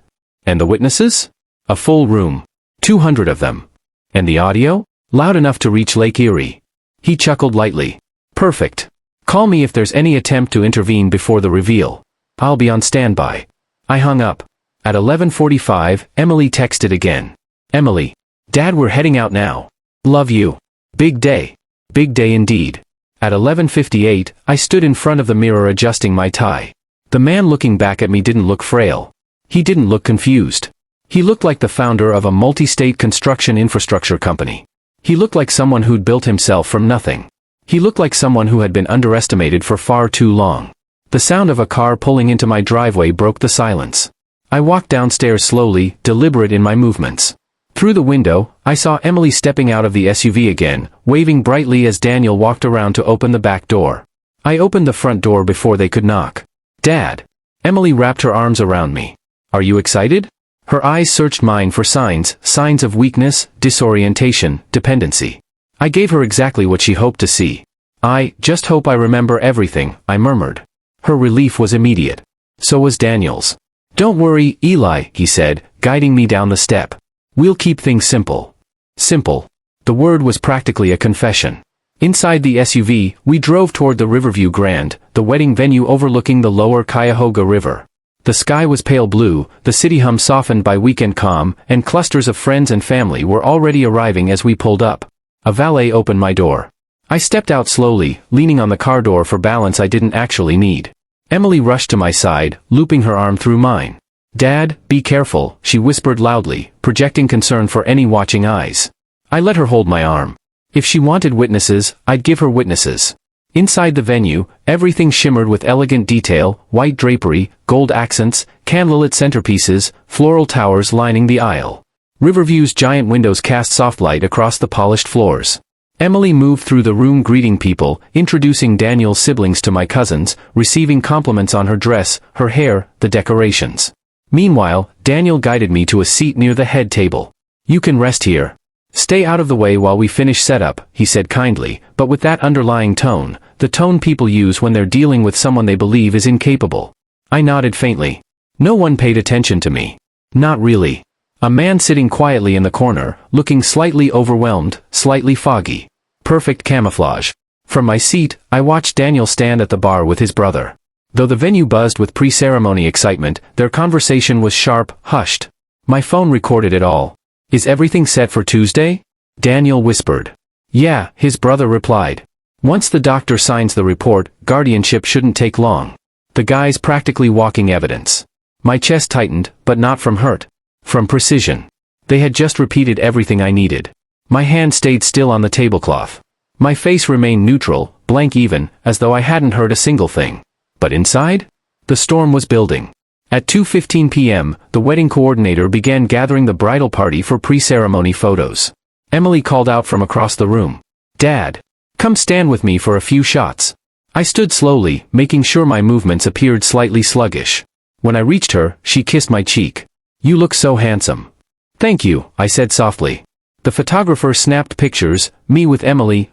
And the witnesses? A full room. 200 of them. And the audio? Loud enough to reach Lake Erie. He chuckled lightly. Perfect. Call me if there's any attempt to intervene before the reveal. I'll be on standby. I hung up. At 11:45, Emily texted again. Emily. Dad, we're heading out now. Love you. Big day. Big day indeed. At 11:58, I stood in front of the mirror adjusting my tie. The man looking back at me didn't look frail. He didn't look confused. He looked like the founder of a multi-state construction infrastructure company. He looked like someone who'd built himself from nothing. He looked like someone who had been underestimated for far too long. The sound of a car pulling into my driveway broke the silence. I walked downstairs slowly, deliberate in my movements. Through the window, I saw Emily stepping out of the SUV again, waving brightly as Daniel walked around to open the back door. I opened the front door before they could knock. Dad. Emily wrapped her arms around me. Are you excited? Her eyes searched mine for signs of weakness, disorientation, dependency. I gave her exactly what she hoped to see. I just hope I remember everything, I murmured. Her relief was immediate. So was Daniel's. Don't worry, Eli, he said, guiding me down the step. We'll keep things simple. Simple. The word was practically a confession. Inside the SUV, we drove toward the Riverview Grand, the wedding venue overlooking the lower Cuyahoga River. The sky was pale blue, the city hum softened by weekend calm, and clusters of friends and family were already arriving as we pulled up. A valet opened my door. I stepped out slowly, leaning on the car door for balance I didn't actually need. Emily rushed to my side, looping her arm through mine. Dad, be careful, she whispered loudly, projecting concern for any watching eyes. I let her hold my arm. If she wanted witnesses, I'd give her witnesses. Inside the venue, everything shimmered with elegant detail, white drapery, gold accents, candlelit centerpieces, floral towers lining the aisle. Riverview's giant windows cast soft light across the polished floors. Emily moved through the room greeting people, introducing Daniel's siblings to my cousins, receiving compliments on her dress, her hair, the decorations. Meanwhile, Daniel guided me to a seat near the head table. You can rest here. Stay out of the way while we finish setup, he said kindly, but with that underlying tone, the tone people use when they're dealing with someone they believe is incapable. I nodded faintly. No one paid attention to me. Not really. A man sitting quietly in the corner, looking slightly overwhelmed, slightly foggy. Perfect camouflage. From my seat, I watched Daniel stand at the bar with his brother. Though the venue buzzed with pre-ceremony excitement, their conversation was sharp, hushed. My phone recorded it all. "Is everything set for Tuesday?" Daniel whispered. "Yeah," his brother replied. "Once the doctor signs the report, guardianship shouldn't take long." The guy's practically walking evidence. My chest tightened, but not from hurt. From precision. They had just repeated everything I needed. My hand stayed still on the tablecloth. My face remained neutral, blank even, as though I hadn't heard a single thing. But inside? The storm was building. At 2:15 p.m., the wedding coordinator began gathering the bridal party for pre-ceremony photos. Emily called out from across the room. "Dad, come stand with me for a few shots." I stood slowly, making sure my movements appeared slightly sluggish. When I reached her, she kissed my cheek. "You look so handsome." "Thank you," I said softly. The photographer snapped pictures, me with Emily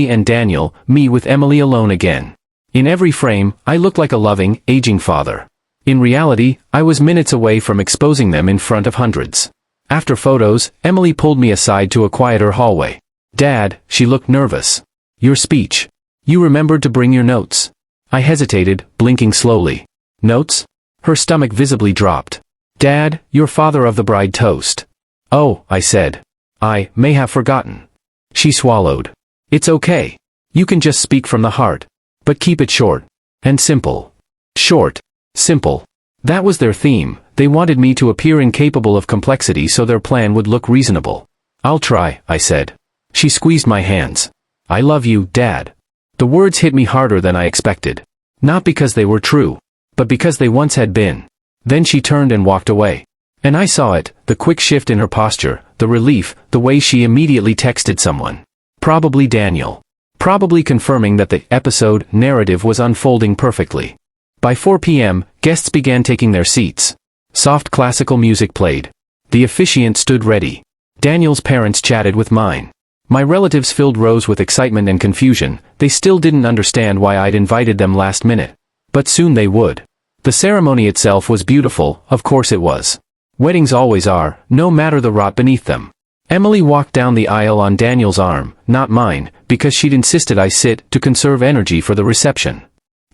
and Daniel, me with Emily alone again. In every frame, I looked like a loving, aging father. In reality, I was minutes away from exposing them in front of hundreds. After photos, Emily pulled me aside to a quieter hallway. "Dad," she looked nervous. "Your speech. You remembered to bring your notes." I hesitated, blinking slowly. "Notes?" Her stomach visibly dropped. "Dad, your father of the bride toast." "Oh," I said. "I may have forgotten." She swallowed. "It's okay. You can just speak from the heart. But keep it short. And simple." Short. Simple. That was their theme. They wanted me to appear incapable of complexity so their plan would look reasonable. "I'll try," I said. She squeezed my hands. "I love you, Dad." The words hit me harder than I expected. Not because they were true, but because they once had been. Then she turned and walked away. And I saw it, the quick shift in her posture, the relief, the way she immediately texted someone. Probably Daniel. Probably confirming that the episode narrative was unfolding perfectly. By 4 p.m., guests began taking their seats. Soft classical music played. The officiant stood ready. Daniel's parents chatted with mine. My relatives filled rows with excitement and confusion. They still didn't understand why I'd invited them last minute. But soon they would. The ceremony itself was beautiful, of course it was. Weddings always are, no matter the rot beneath them. Emily walked down the aisle on Daniel's arm, not mine, because she'd insisted I sit to conserve energy for the reception.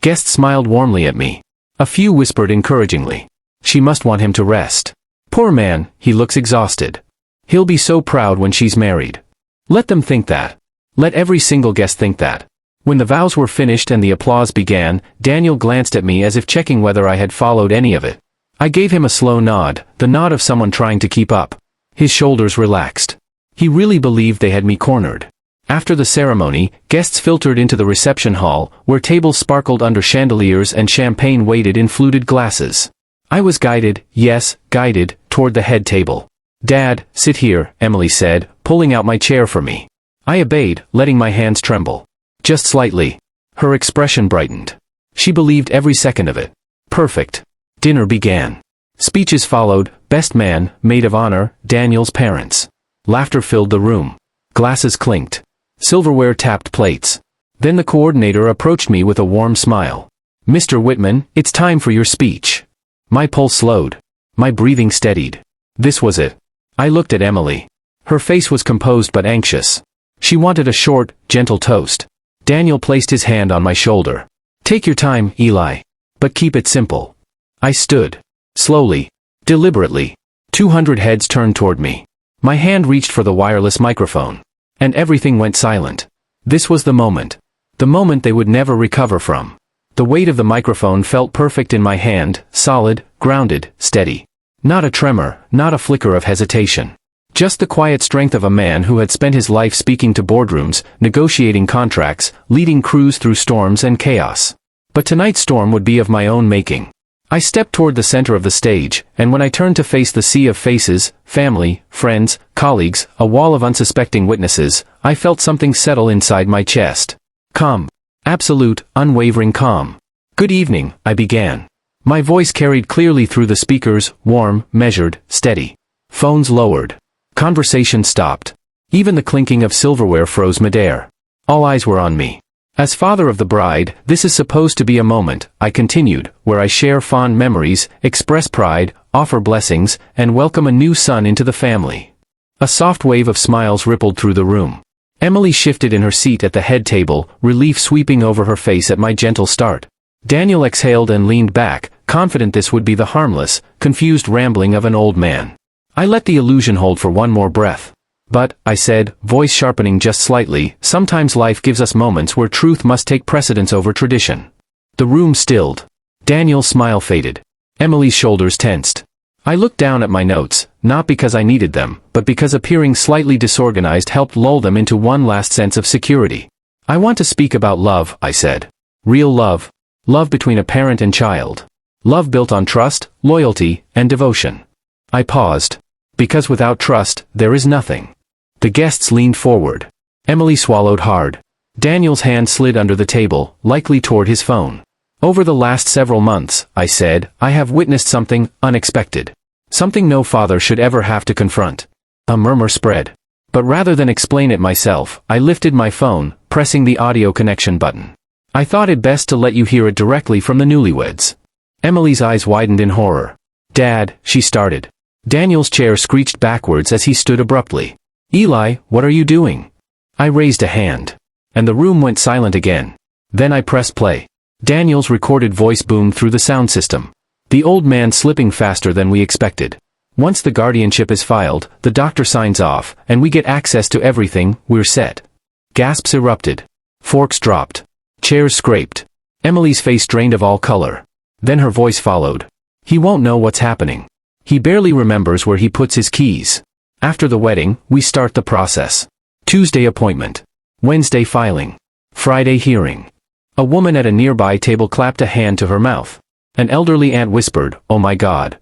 Guests smiled warmly at me. A few whispered encouragingly. "She must want him to rest. Poor man, he looks exhausted. He'll be so proud when she's married." Let them think that. Let every single guest think that. When the vows were finished and the applause began, Daniel glanced at me as if checking whether I had followed any of it. I gave him a slow nod, the nod of someone trying to keep up. His shoulders relaxed. He really believed they had me cornered. After the ceremony, guests filtered into the reception hall, where tables sparkled under chandeliers and champagne waited in fluted glasses. I was guided, yes, guided, toward the head table. "Dad, sit here," Emily said, pulling out my chair for me. I obeyed, letting my hands tremble. Just slightly. Her expression brightened. She believed every second of it. Perfect. Dinner began. Speeches followed, best man, maid of honor, Daniel's parents. Laughter filled the room. Glasses clinked. Silverware tapped plates. Then the coordinator approached me with a warm smile. "Mr. Whitman, it's time for your speech." My pulse slowed. My breathing steadied. This was it. I looked at Emily. Her face was composed but anxious. She wanted a short, gentle toast. Daniel placed his hand on my shoulder. "Take your time, Eli. But keep it simple." I stood. Slowly. Deliberately. 200 heads turned toward me. My hand reached for the wireless microphone. And everything went silent. This was the moment. The moment they would never recover from. The weight of the microphone felt perfect in my hand, solid, grounded, steady. Not a tremor, not a flicker of hesitation. Just the quiet strength of a man who had spent his life speaking to boardrooms, negotiating contracts, leading crews through storms and chaos. But tonight's storm would be of my own making. I stepped toward the center of the stage, and when I turned to face the sea of faces, family, friends, colleagues, a wall of unsuspecting witnesses, I felt something settle inside my chest. Calm. Absolute, unwavering calm. "Good evening," I began. My voice carried clearly through the speakers, warm, measured, steady. Phones lowered. Conversation stopped. Even the clinking of silverware froze midair. All eyes were on me. As father of the bride, this is supposed to be a moment, I continued, where I share fond memories, express pride, offer blessings, and welcome a new son into the family. A soft wave of smiles rippled through the room. Emily shifted in her seat at the head table, relief sweeping over her face at my gentle start. Daniel exhaled and leaned back, confident this would be the harmless, confused rambling of an old man. I let the illusion hold for one more breath. But, I said, voice sharpening just slightly, sometimes life gives us moments where truth must take precedence over tradition. The room stilled. Daniel's smile faded. Emily's shoulders tensed. I looked down at my notes, not because I needed them, but because appearing slightly disorganized helped lull them into one last sense of security. I want to speak about love, I said. Real love. Love between a parent and child. Love built on trust, loyalty, and devotion. I paused. Because without trust, there is nothing. The guests leaned forward. Emily swallowed hard. Daniel's hand slid under the table, likely toward his phone. Over the last several months, I said, I have witnessed something unexpected. Something no father should ever have to confront. A murmur spread. But rather than explain it myself, I lifted my phone, pressing the audio connection button. I thought it best to let you hear it directly from the newlyweds. Emily's eyes widened in horror. Dad, she started. Daniel's chair screeched backwards as he stood abruptly. Eli, what are you doing? I raised a hand. And the room went silent again. Then I pressed play. Daniel's recorded voice boomed through the sound system. The old man slipping faster than we expected. Once the guardianship is filed, the doctor signs off, and we get access to everything, we're set. Gasps erupted. Forks dropped. Chairs scraped. Emily's face drained of all color. Then her voice followed. He won't know what's happening. He barely remembers where he puts his keys. After the wedding, we start the process. Tuesday appointment. Wednesday filing. Friday hearing. A woman at a nearby table clapped a hand to her mouth. An elderly aunt whispered, "Oh my God."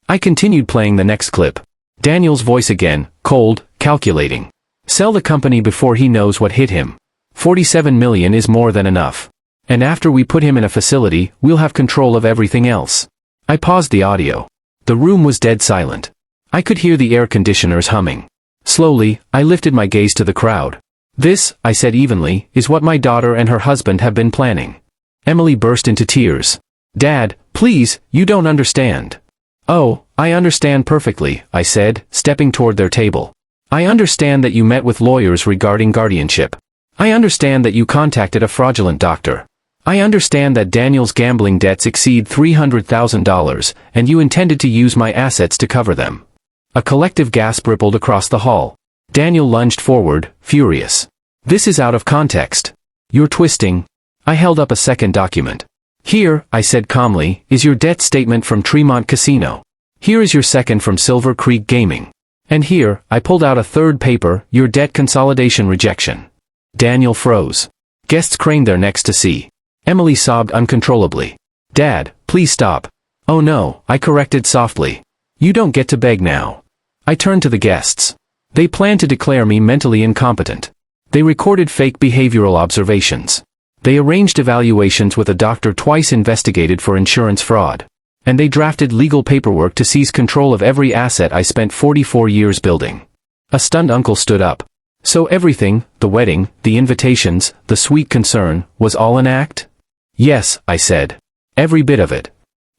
I continued playing the next clip. Daniel's voice again, cold, calculating. Sell the company before he knows what hit him. 47 million is more than enough. And after we put him in a facility, we'll have control of everything else. I paused the audio. The room was dead silent. I could hear the air conditioners humming. Slowly, I lifted my gaze to the crowd. This, I said evenly, is what my daughter and her husband have been planning. Emily burst into tears. Dad, please, you don't understand. Oh, I understand perfectly, I said, stepping toward their table. I understand that you met with lawyers regarding guardianship. I understand that you contacted a fraudulent doctor. I understand that Daniel's gambling debts exceed $300,000, and you intended to use my assets to cover them. A collective gasp rippled across the hall. Daniel lunged forward, furious. This is out of context. You're twisting. I held up a second document. Here, I said calmly, is your debt statement from Tremont Casino. Here is your second from Silver Creek Gaming. And here, I pulled out a third paper, your debt consolidation rejection. Daniel froze. Guests craned their necks to see. Emily sobbed uncontrollably. Dad, please stop. Oh no, I corrected softly. You don't get to beg now. I turned to the guests. They planned to declare me mentally incompetent. They recorded fake behavioral observations. They arranged evaluations with a doctor twice investigated for insurance fraud. And they drafted legal paperwork to seize control of every asset I spent 44 years building. A stunned uncle stood up. So everything, the wedding, the invitations, the sweet concern, was all an act? Yes, I said. Every bit of it.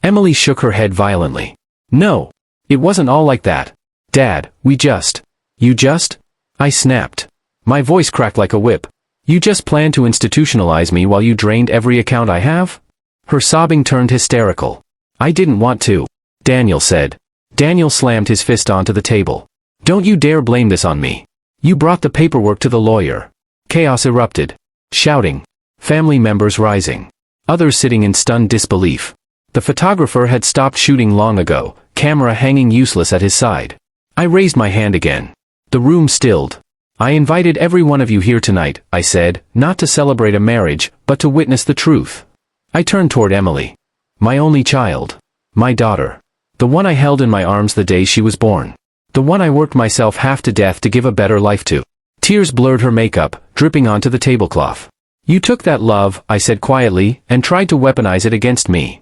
Emily shook her head violently. No. It wasn't all like that. Dad, we just. You just? I snapped. My voice cracked like a whip. You just planned to institutionalize me while you drained every account I have? Her sobbing turned hysterical. I didn't want to. Daniel said. Daniel slammed his fist onto the table. Don't you dare blame this on me. You brought the paperwork to the lawyer. Chaos erupted. Shouting. Family members rising. Others sitting in stunned disbelief. The photographer had stopped shooting long ago, camera hanging useless at his side. I raised my hand again. The room stilled. I invited every one of you here tonight, I said, not to celebrate a marriage, but to witness the truth. I turned toward Emily. My only child. My daughter. The one I held in my arms the day she was born. The one I worked myself half to death to give a better life to. Tears blurred her makeup, dripping onto the tablecloth. You took that love, I said quietly, and tried to weaponize it against me.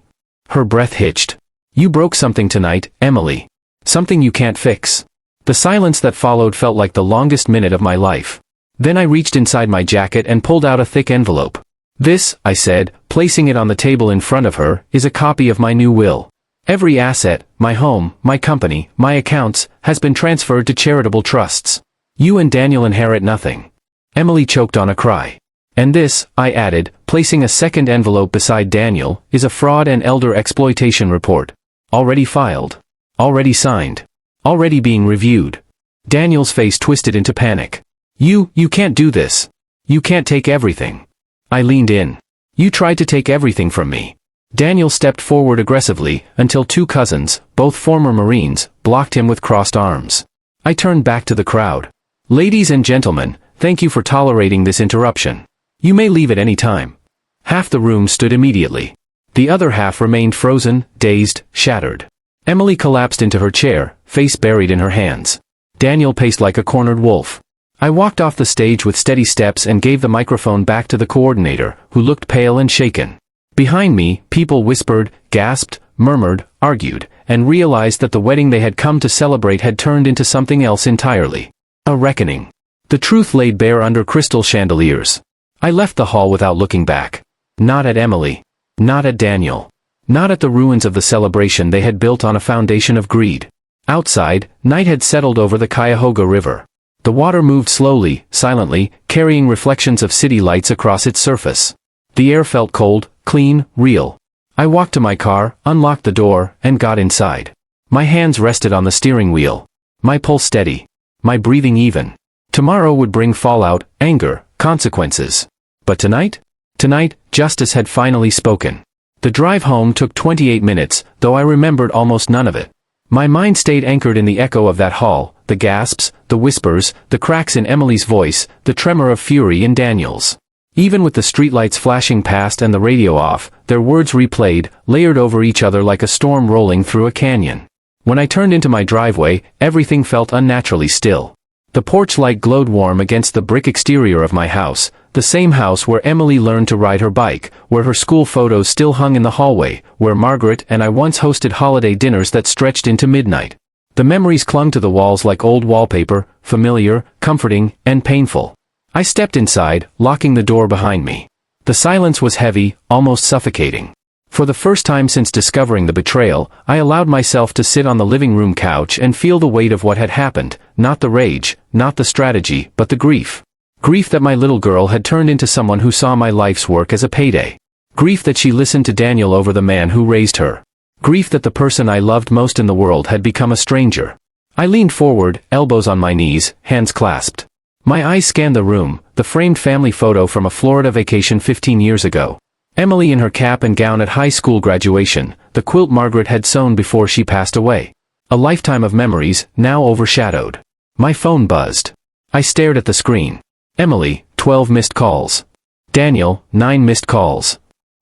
Her breath hitched. You broke something tonight, Emily. Something you can't fix. The silence that followed felt like the longest minute of my life. Then I reached inside my jacket and pulled out a thick envelope. This, I said, placing it on the table in front of her, is a copy of my new will. Every asset, my home, my company, my accounts, has been transferred to charitable trusts. You and Daniel inherit nothing. Emily choked on a cry. And this, I added, placing a second envelope beside Daniel, is a fraud and elder exploitation report. Already filed. Already signed. Already being reviewed. Daniel's face twisted into panic. You can't do this. You can't take everything. I leaned in. You tried to take everything from me. Daniel stepped forward aggressively, until two cousins, both former Marines, blocked him with crossed arms. I turned back to the crowd. Ladies and gentlemen, thank you for tolerating this interruption. You may leave at any time. Half the room stood immediately. The other half remained frozen, dazed, shattered. Emily collapsed into her chair, face buried in her hands. Daniel paced like a cornered wolf. I walked off the stage with steady steps and gave the microphone back to the coordinator, who looked pale and shaken. Behind me, people whispered, gasped, murmured, argued, and realized that the wedding they had come to celebrate had turned into something else entirely. A reckoning. The truth laid bare under crystal chandeliers. I left the hall without looking back. Not at Emily. Not at Daniel. Not at the ruins of the celebration they had built on a foundation of greed. Outside, night had settled over the Cuyahoga River. The water moved slowly, silently, carrying reflections of city lights across its surface. The air felt cold, clean, real. I walked to my car, unlocked the door, and got inside. My hands rested on the steering wheel. My pulse steady. My breathing even. Tomorrow would bring fallout, anger, consequences. But tonight? Tonight, justice had finally spoken. The drive home took 28 minutes, though I remembered almost none of it. My mind stayed anchored in the echo of that hall, the gasps, the whispers, the cracks in Emily's voice, the tremor of fury in Daniel's. Even with the streetlights flashing past and the radio off, their words replayed, layered over each other like a storm rolling through a canyon. When I turned into my driveway, everything felt unnaturally still. The porch light glowed warm against the brick exterior of my house, the same house where Emily learned to ride her bike, where her school photos still hung in the hallway, where Margaret and I once hosted holiday dinners that stretched into midnight. The memories clung to the walls like old wallpaper, familiar, comforting, and painful. I stepped inside, locking the door behind me. The silence was heavy, almost suffocating. For the first time since discovering the betrayal, I allowed myself to sit on the living room couch and feel the weight of what had happened, not the rage, not the strategy, but the grief. Grief that my little girl had turned into someone who saw my life's work as a payday. Grief that she listened to Daniel over the man who raised her. Grief that the person I loved most in the world had become a stranger. I leaned forward, elbows on my knees, hands clasped. My eyes scanned the room, the framed family photo from a Florida vacation 15 years ago. Emily in her cap and gown at high school graduation, the quilt Margaret had sewn before she passed away. A lifetime of memories, now overshadowed. My phone buzzed. I stared at the screen. Emily, 12 missed calls. Daniel, 9 missed calls.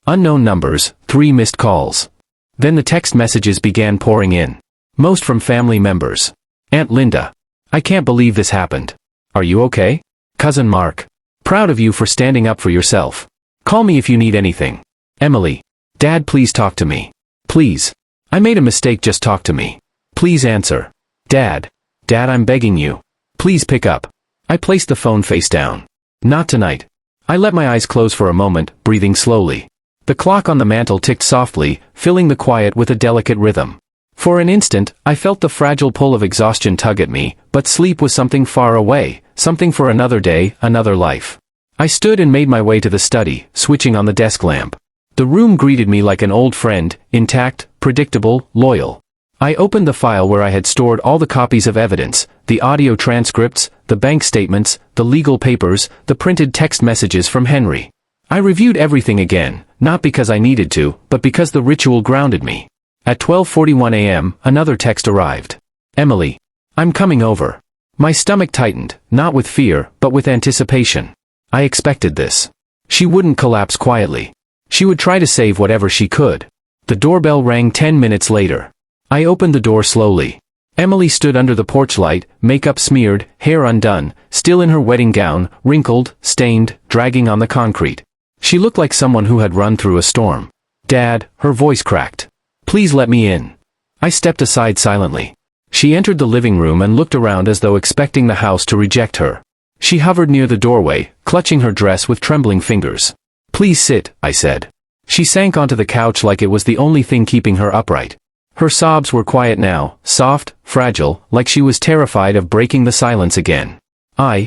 Unknown numbers, 3 missed calls. Then the text messages began pouring in. Most from family members. Aunt Linda. I can't believe this happened. Are you okay? Cousin Mark. Proud of you for standing up for yourself. Call me if you need anything. Emily. Dad, please talk to me. Please. I made a mistake, just talk to me. Please answer. Dad. Dad, I'm begging you. Please pick up. I placed the phone face down. Not tonight. I let my eyes close for a moment, breathing slowly. The clock on the mantel ticked softly, filling the quiet with a delicate rhythm. For an instant, I felt the fragile pull of exhaustion tug at me, but sleep was something far away, something for another day, another life. I stood and made my way to the study, switching on the desk lamp. The room greeted me like an old friend, intact, predictable, loyal. I opened the file where I had stored all the copies of evidence, the audio transcripts, the bank statements, the legal papers, the printed text messages from Henry. I reviewed everything again, not because I needed to, but because the ritual grounded me. At 12:41 a.m., another text arrived. Emily. I'm coming over. My stomach tightened, not with fear, but with anticipation. I expected this. She wouldn't collapse quietly. She would try to save whatever she could. The doorbell rang 10 minutes later. I opened the door slowly. Emily stood under the porch light, makeup smeared, hair undone, still in her wedding gown, wrinkled, stained, dragging on the concrete. She looked like someone who had run through a storm. Dad, her voice cracked. Please let me in. I stepped aside silently. She entered the living room and looked around as though expecting the house to reject her. She hovered near the doorway, clutching her dress with trembling fingers. Please sit, I said. She sank onto the couch like it was the only thing keeping her upright. Her sobs were quiet now, soft, fragile, like she was terrified of breaking the silence again.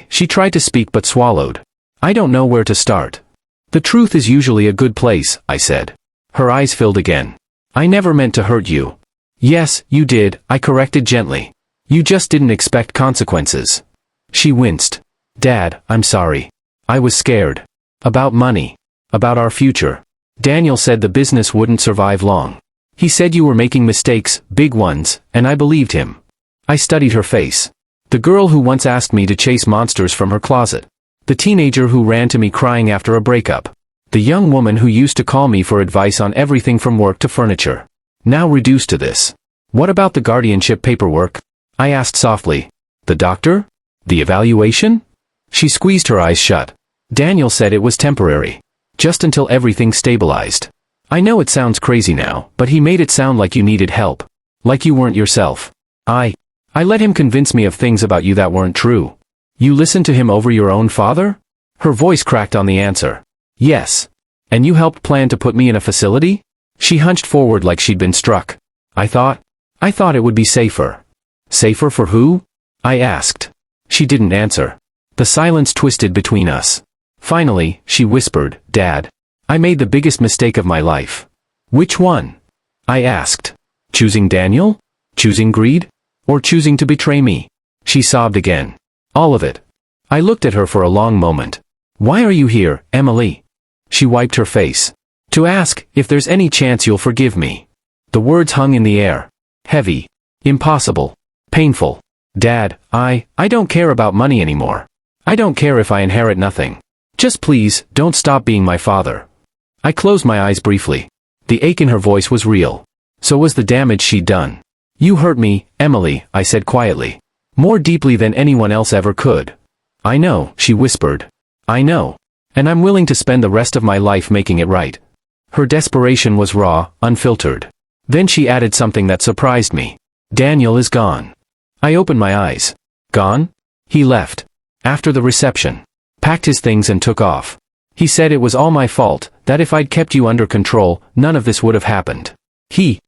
She tried to speak but swallowed. I don't know where to start. The truth is usually a good place, I said. Her eyes filled again. I never meant to hurt you. Yes, you did, I corrected gently. You just didn't expect consequences. She winced. Dad, I'm sorry. I was scared. About money. About our future. Daniel said the business wouldn't survive long. He said you were making mistakes, big ones, and I believed him. I studied her face. The girl who once asked me to chase monsters from her closet. The teenager who ran to me crying after a breakup. The young woman who used to call me for advice on everything from work to furniture. Now reduced to this. What about the guardianship paperwork? I asked softly. The doctor? The evaluation? She squeezed her eyes shut. Daniel said it was temporary. Just until everything stabilized. I know it sounds crazy now, but he made it sound like you needed help. Like you weren't yourself. I let him convince me of things about you that weren't true. You listened to him over your own father? Her voice cracked on the answer. Yes. And you helped plan to put me in a facility? She hunched forward like she'd been struck. I thought it would be safer. Safer for who? I asked. She didn't answer. The silence twisted between us. Finally, she whispered, Dad. I made the biggest mistake of my life. Which one? I asked. Choosing Daniel? Choosing greed? Or choosing to betray me? She sobbed again. All of it. I looked at her for a long moment. Why are you here, Emily? She wiped her face. To ask if there's any chance you'll forgive me. The words hung in the air. Heavy. Impossible. Painful. Dad, I don't care about money anymore. I don't care if I inherit nothing. Just please, don't stop being my father. I closed my eyes briefly. The ache in her voice was real. So was the damage she'd done. You hurt me, Emily, I said quietly. More deeply than anyone else ever could. I know, she whispered. I know. And I'm willing to spend the rest of my life making it right. Her desperation was raw, unfiltered. Then she added something that surprised me. Daniel is gone. I opened my eyes. Gone? He left. After the reception. Packed his things and took off. He said it was all my fault, that if I'd kept you under control, none of this would have happened. She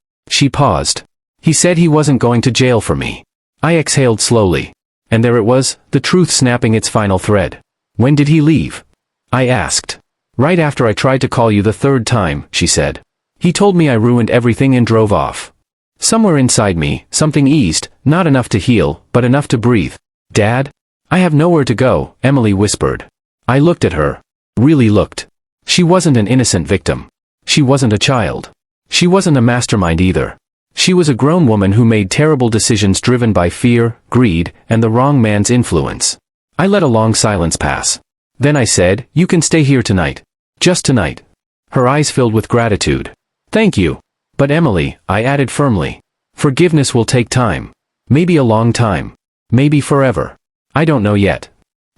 paused. He said he wasn't going to jail for me. I exhaled slowly. And there it was, the truth snapping its final thread. When did he leave? I asked. Right after I tried to call you the third time, she said. He told me I ruined everything and drove off. Somewhere inside me, something eased, not enough to heal, but enough to breathe. Dad? I have nowhere to go, Emily whispered. I looked at her. Really looked. She wasn't an innocent victim. She wasn't a child. She wasn't a mastermind either. She was a grown woman who made terrible decisions driven by fear, greed, and the wrong man's influence. I let a long silence pass. Then I said, you can stay here tonight. Just tonight. Her eyes filled with gratitude. Thank you. But Emily, I added firmly. Forgiveness will take time. Maybe a long time. Maybe forever. I don't know yet.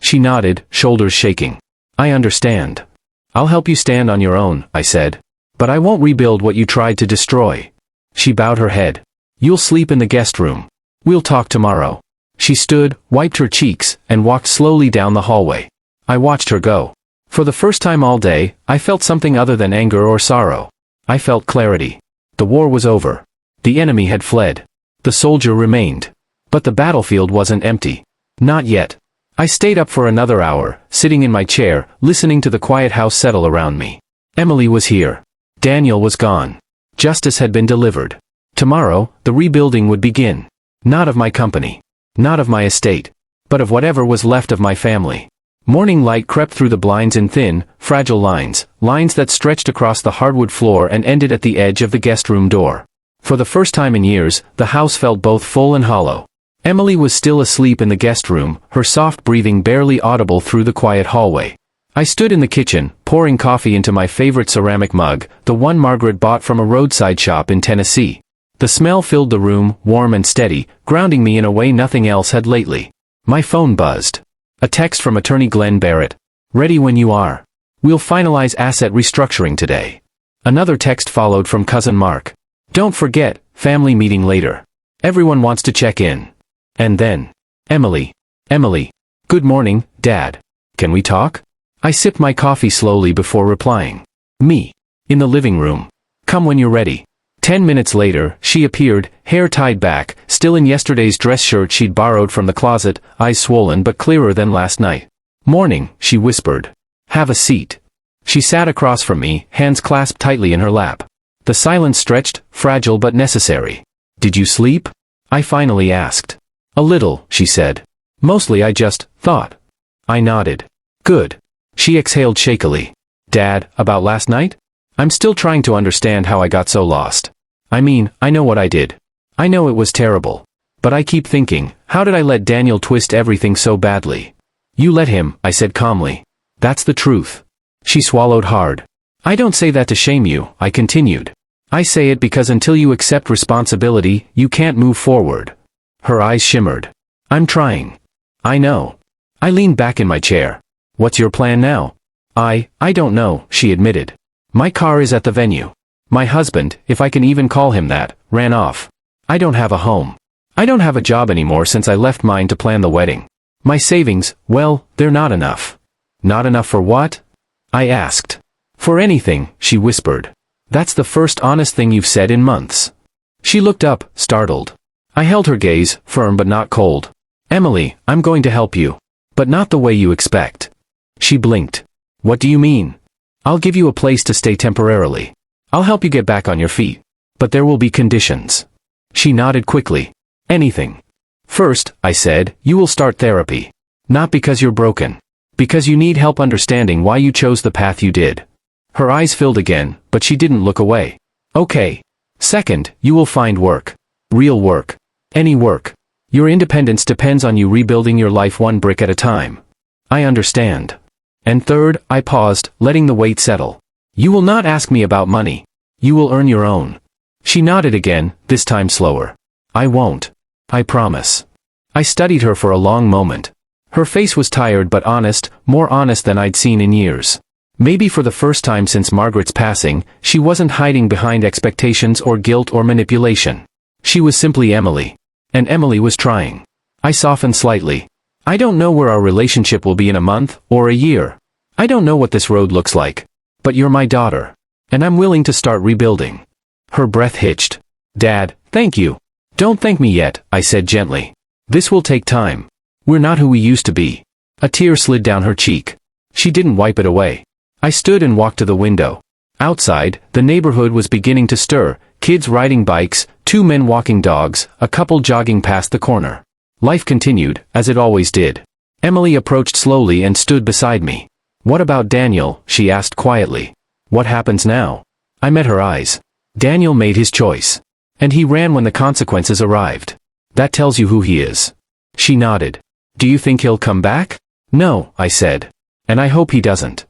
She nodded, shoulders shaking. I understand. I'll help you stand on your own, I said. But I won't rebuild what you tried to destroy. She bowed her head. You'll sleep in the guest room. We'll talk tomorrow. She stood, wiped her cheeks, and walked slowly down the hallway. I watched her go. For the first time all day, I felt something other than anger or sorrow. I felt clarity. The war was over. The enemy had fled. The soldier remained. But the battlefield wasn't empty. Not yet. I stayed up for another hour, sitting in my chair, listening to the quiet house settle around me. Emily was here. Daniel was gone. Justice had been delivered. Tomorrow, the rebuilding would begin. Not of my company. Not of my estate. But of whatever was left of my family. Morning light crept through the blinds in thin, fragile lines that stretched across the hardwood floor and ended at the edge of the guest room door. For the first time in years, the house felt both full and hollow. Emily was still asleep in the guest room, her soft breathing barely audible through the quiet hallway. I stood in the kitchen, pouring coffee into my favorite ceramic mug, the one Margaret bought from a roadside shop in Tennessee. The smell filled the room, warm and steady, grounding me in a way nothing else had lately. My phone buzzed. A text from attorney Glenn Barrett. Ready when you are. We'll finalize asset restructuring today. Another text followed from cousin Mark. Don't forget, family meeting later. Everyone wants to check in. And then, Emily. Good morning, Dad. Can we talk? I sipped my coffee slowly before replying. Me. In the living room. Come when you're ready. 10 minutes later, she appeared, hair tied back, still in yesterday's dress shirt she'd borrowed from the closet, eyes swollen but clearer than last night. Morning, she whispered. Have a seat. She sat across from me, hands clasped tightly in her lap. The silence stretched, fragile but necessary. Did you sleep? I finally asked. A little, she said. Mostly I just thought. I nodded. Good. She exhaled shakily. Dad, about last night? I'm still trying to understand how I got so lost. I mean, I know what I did. I know it was terrible. But I keep thinking, how did I let Daniel twist everything so badly? You let him, I said calmly. That's the truth. She swallowed hard. I don't say that to shame you, I continued. I say it because until you accept responsibility, you can't move forward. Her eyes shimmered. I'm trying. I know. I leaned back in my chair. What's your plan now? I don't know, she admitted. My car is at the venue. My husband, if I can even call him that, ran off. I don't have a home. I don't have a job anymore since I left mine to plan the wedding. My savings, well, they're not enough. Not enough for what? I asked. For anything, she whispered. That's the first honest thing you've said in months. She looked up, startled. I held her gaze, firm but not cold. Emily, I'm going to help you. But not the way you expect. She blinked. What do you mean? I'll give you a place to stay temporarily. I'll help you get back on your feet. But there will be conditions. She nodded quickly. Anything. First, I said, you will start therapy. Not because you're broken. Because you need help understanding why you chose the path you did. Her eyes filled again, but she didn't look away. Okay. Second, you will find work. Real work. Any work. Your independence depends on you rebuilding your life one brick at a time. I understand. And third, I paused, letting the weight settle. You will not ask me about money. You will earn your own. She nodded again, this time slower. I won't. I promise. I studied her for a long moment. Her face was tired but honest, more honest than I'd seen in years. Maybe for the first time since Margaret's passing, she wasn't hiding behind expectations or guilt or manipulation. She was simply Emily. And Emily was trying. I softened slightly. I don't know where our relationship will be in a month, or a year. I don't know what this road looks like. But you're my daughter. And I'm willing to start rebuilding. Her breath hitched. Dad, thank you. Don't thank me yet, I said gently. This will take time. We're not who we used to be. A tear slid down her cheek. She didn't wipe it away. I stood and walked to the window. Outside, the neighborhood was beginning to stir, kids riding bikes, 2 men walking dogs, a couple jogging past the corner. Life continued, as it always did. Emily approached slowly and stood beside me. What about Daniel? She asked quietly. What happens now? I met her eyes. Daniel made his choice. And he ran when the consequences arrived. That tells you who he is. She nodded. Do you think he'll come back? No, I said. And I hope he doesn't.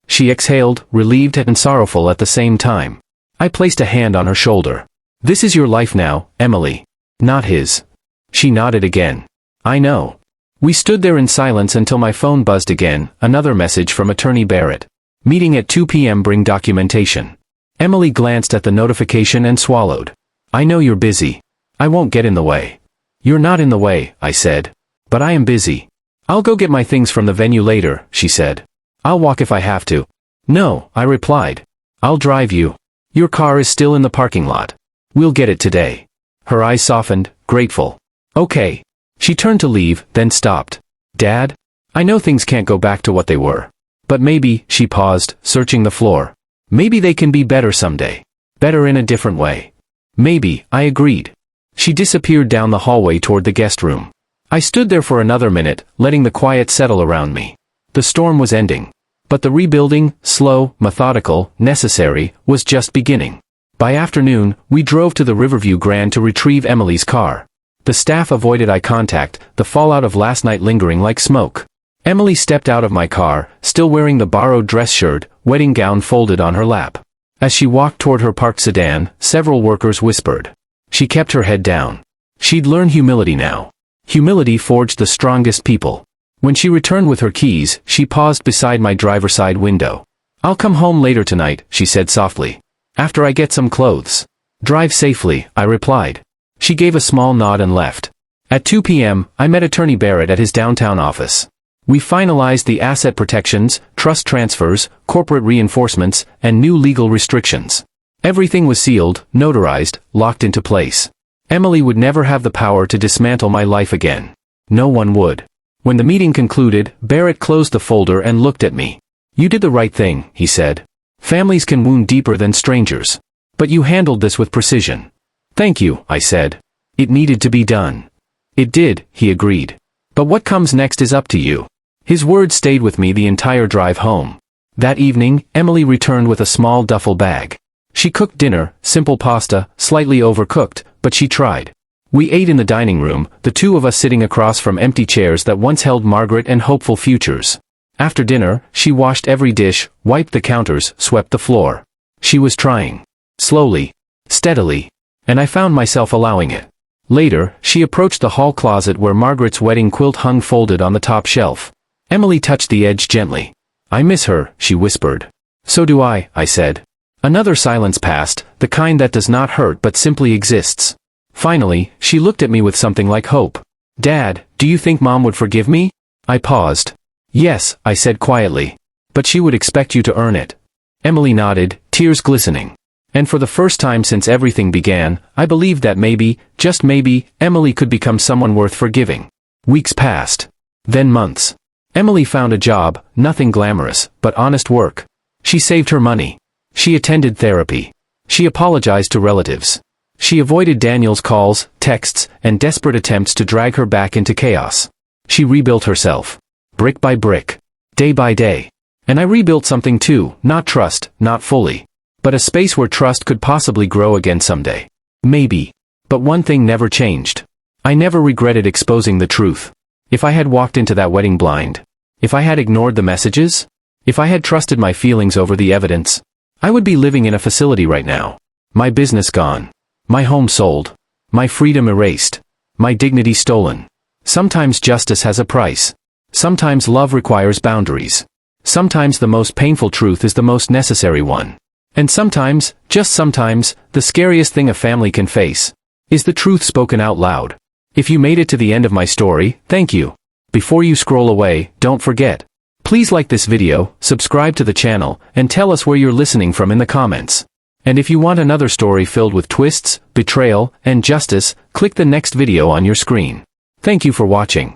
She exhaled, relieved and sorrowful at the same time. I placed a hand on her shoulder. This is your life now, Emily. Not his. She nodded again. I know. We stood there in silence until my phone buzzed again, another message from Attorney Barrett. Meeting at 2 p.m. Bring documentation. Emily glanced at the notification and swallowed. I know you're busy. I won't get in the way. You're not in the way, I said. But I am busy. I'll go get my things from the venue later, she said. I'll walk if I have to. No, I replied. I'll drive you. Your car is still in the parking lot. We'll get it today. Her eyes softened, grateful. Okay. She turned to leave, then stopped. Dad? I know things can't go back to what they were. But maybe, she paused, searching the floor. Maybe they can be better someday. Better in a different way. Maybe, I agreed. She disappeared down the hallway toward the guest room. I stood there for another minute, letting the quiet settle around me. The storm was ending. But the rebuilding, slow, methodical, necessary, was just beginning. By afternoon, we drove to the Riverview Grand to retrieve Emily's car. The staff avoided eye contact, the fallout of last night lingering like smoke. Emily stepped out of my car, still wearing the borrowed dress shirt, wedding gown folded on her lap. As she walked toward her parked sedan, several workers whispered. She kept her head down. She'd learned humility now. Humility forged the strongest people. When she returned with her keys, she paused beside my driver's side window. I'll come home later tonight, she said softly. After I get some clothes. Drive safely, I replied. She gave a small nod and left. At 2 p.m., I met Attorney Barrett at his downtown office. We finalized the asset protections, trust transfers, corporate reinforcements, and new legal restrictions. Everything was sealed, notarized, locked into place. Emily would never have the power to dismantle my life again. No one would. When the meeting concluded, Barrett closed the folder and looked at me. "You did the right thing," he said. "Families can wound deeper than strangers. But you handled this with precision." "Thank you," I said. "It needed to be done." "It did," he agreed. "But what comes next is up to you." His words stayed with me the entire drive home. That evening, Emily returned with a small duffel bag. She cooked dinner, simple pasta, slightly overcooked, but she tried. We ate in the dining room, the two of us sitting across from empty chairs that once held Margaret and hopeful futures. After dinner, she washed every dish, wiped the counters, swept the floor. She was trying. Slowly. Steadily. And I found myself allowing it. Later, she approached the hall closet where Margaret's wedding quilt hung folded on the top shelf. Emily touched the edge gently. "I miss her," she whispered. "So do I said. Another silence passed, the kind that does not hurt but simply exists. Finally, she looked at me with something like hope. "Dad, do you think Mom would forgive me?" I paused. "Yes," I said quietly. "But she would expect you to earn it." Emily nodded, tears glistening. And for the first time since everything began, I believed that maybe, just maybe, Emily could become someone worth forgiving. Weeks passed. Then months. Emily found a job, nothing glamorous, but honest work. She saved her money. She attended therapy. She apologized to relatives. She avoided Daniel's calls, texts, and desperate attempts to drag her back into chaos. She rebuilt herself. Brick by brick. Day by day. And I rebuilt something too, not trust, not fully. But a space where trust could possibly grow again someday. Maybe. But one thing never changed. I never regretted exposing the truth. If I had walked into that wedding blind. If I had ignored the messages. If I had trusted my feelings over the evidence. I would be living in a facility right now. My business gone. My home sold. My freedom erased. My dignity stolen. Sometimes justice has a price. Sometimes love requires boundaries. Sometimes the most painful truth is the most necessary one. And sometimes, just sometimes, the scariest thing a family can face is the truth spoken out loud. If you made it to the end of my story, thank you. Before you scroll away, don't forget. Please like this video, subscribe to the channel, and tell us where you're listening from in the comments. And if you want another story filled with twists, betrayal, and justice, click the next video on your screen. Thank you for watching.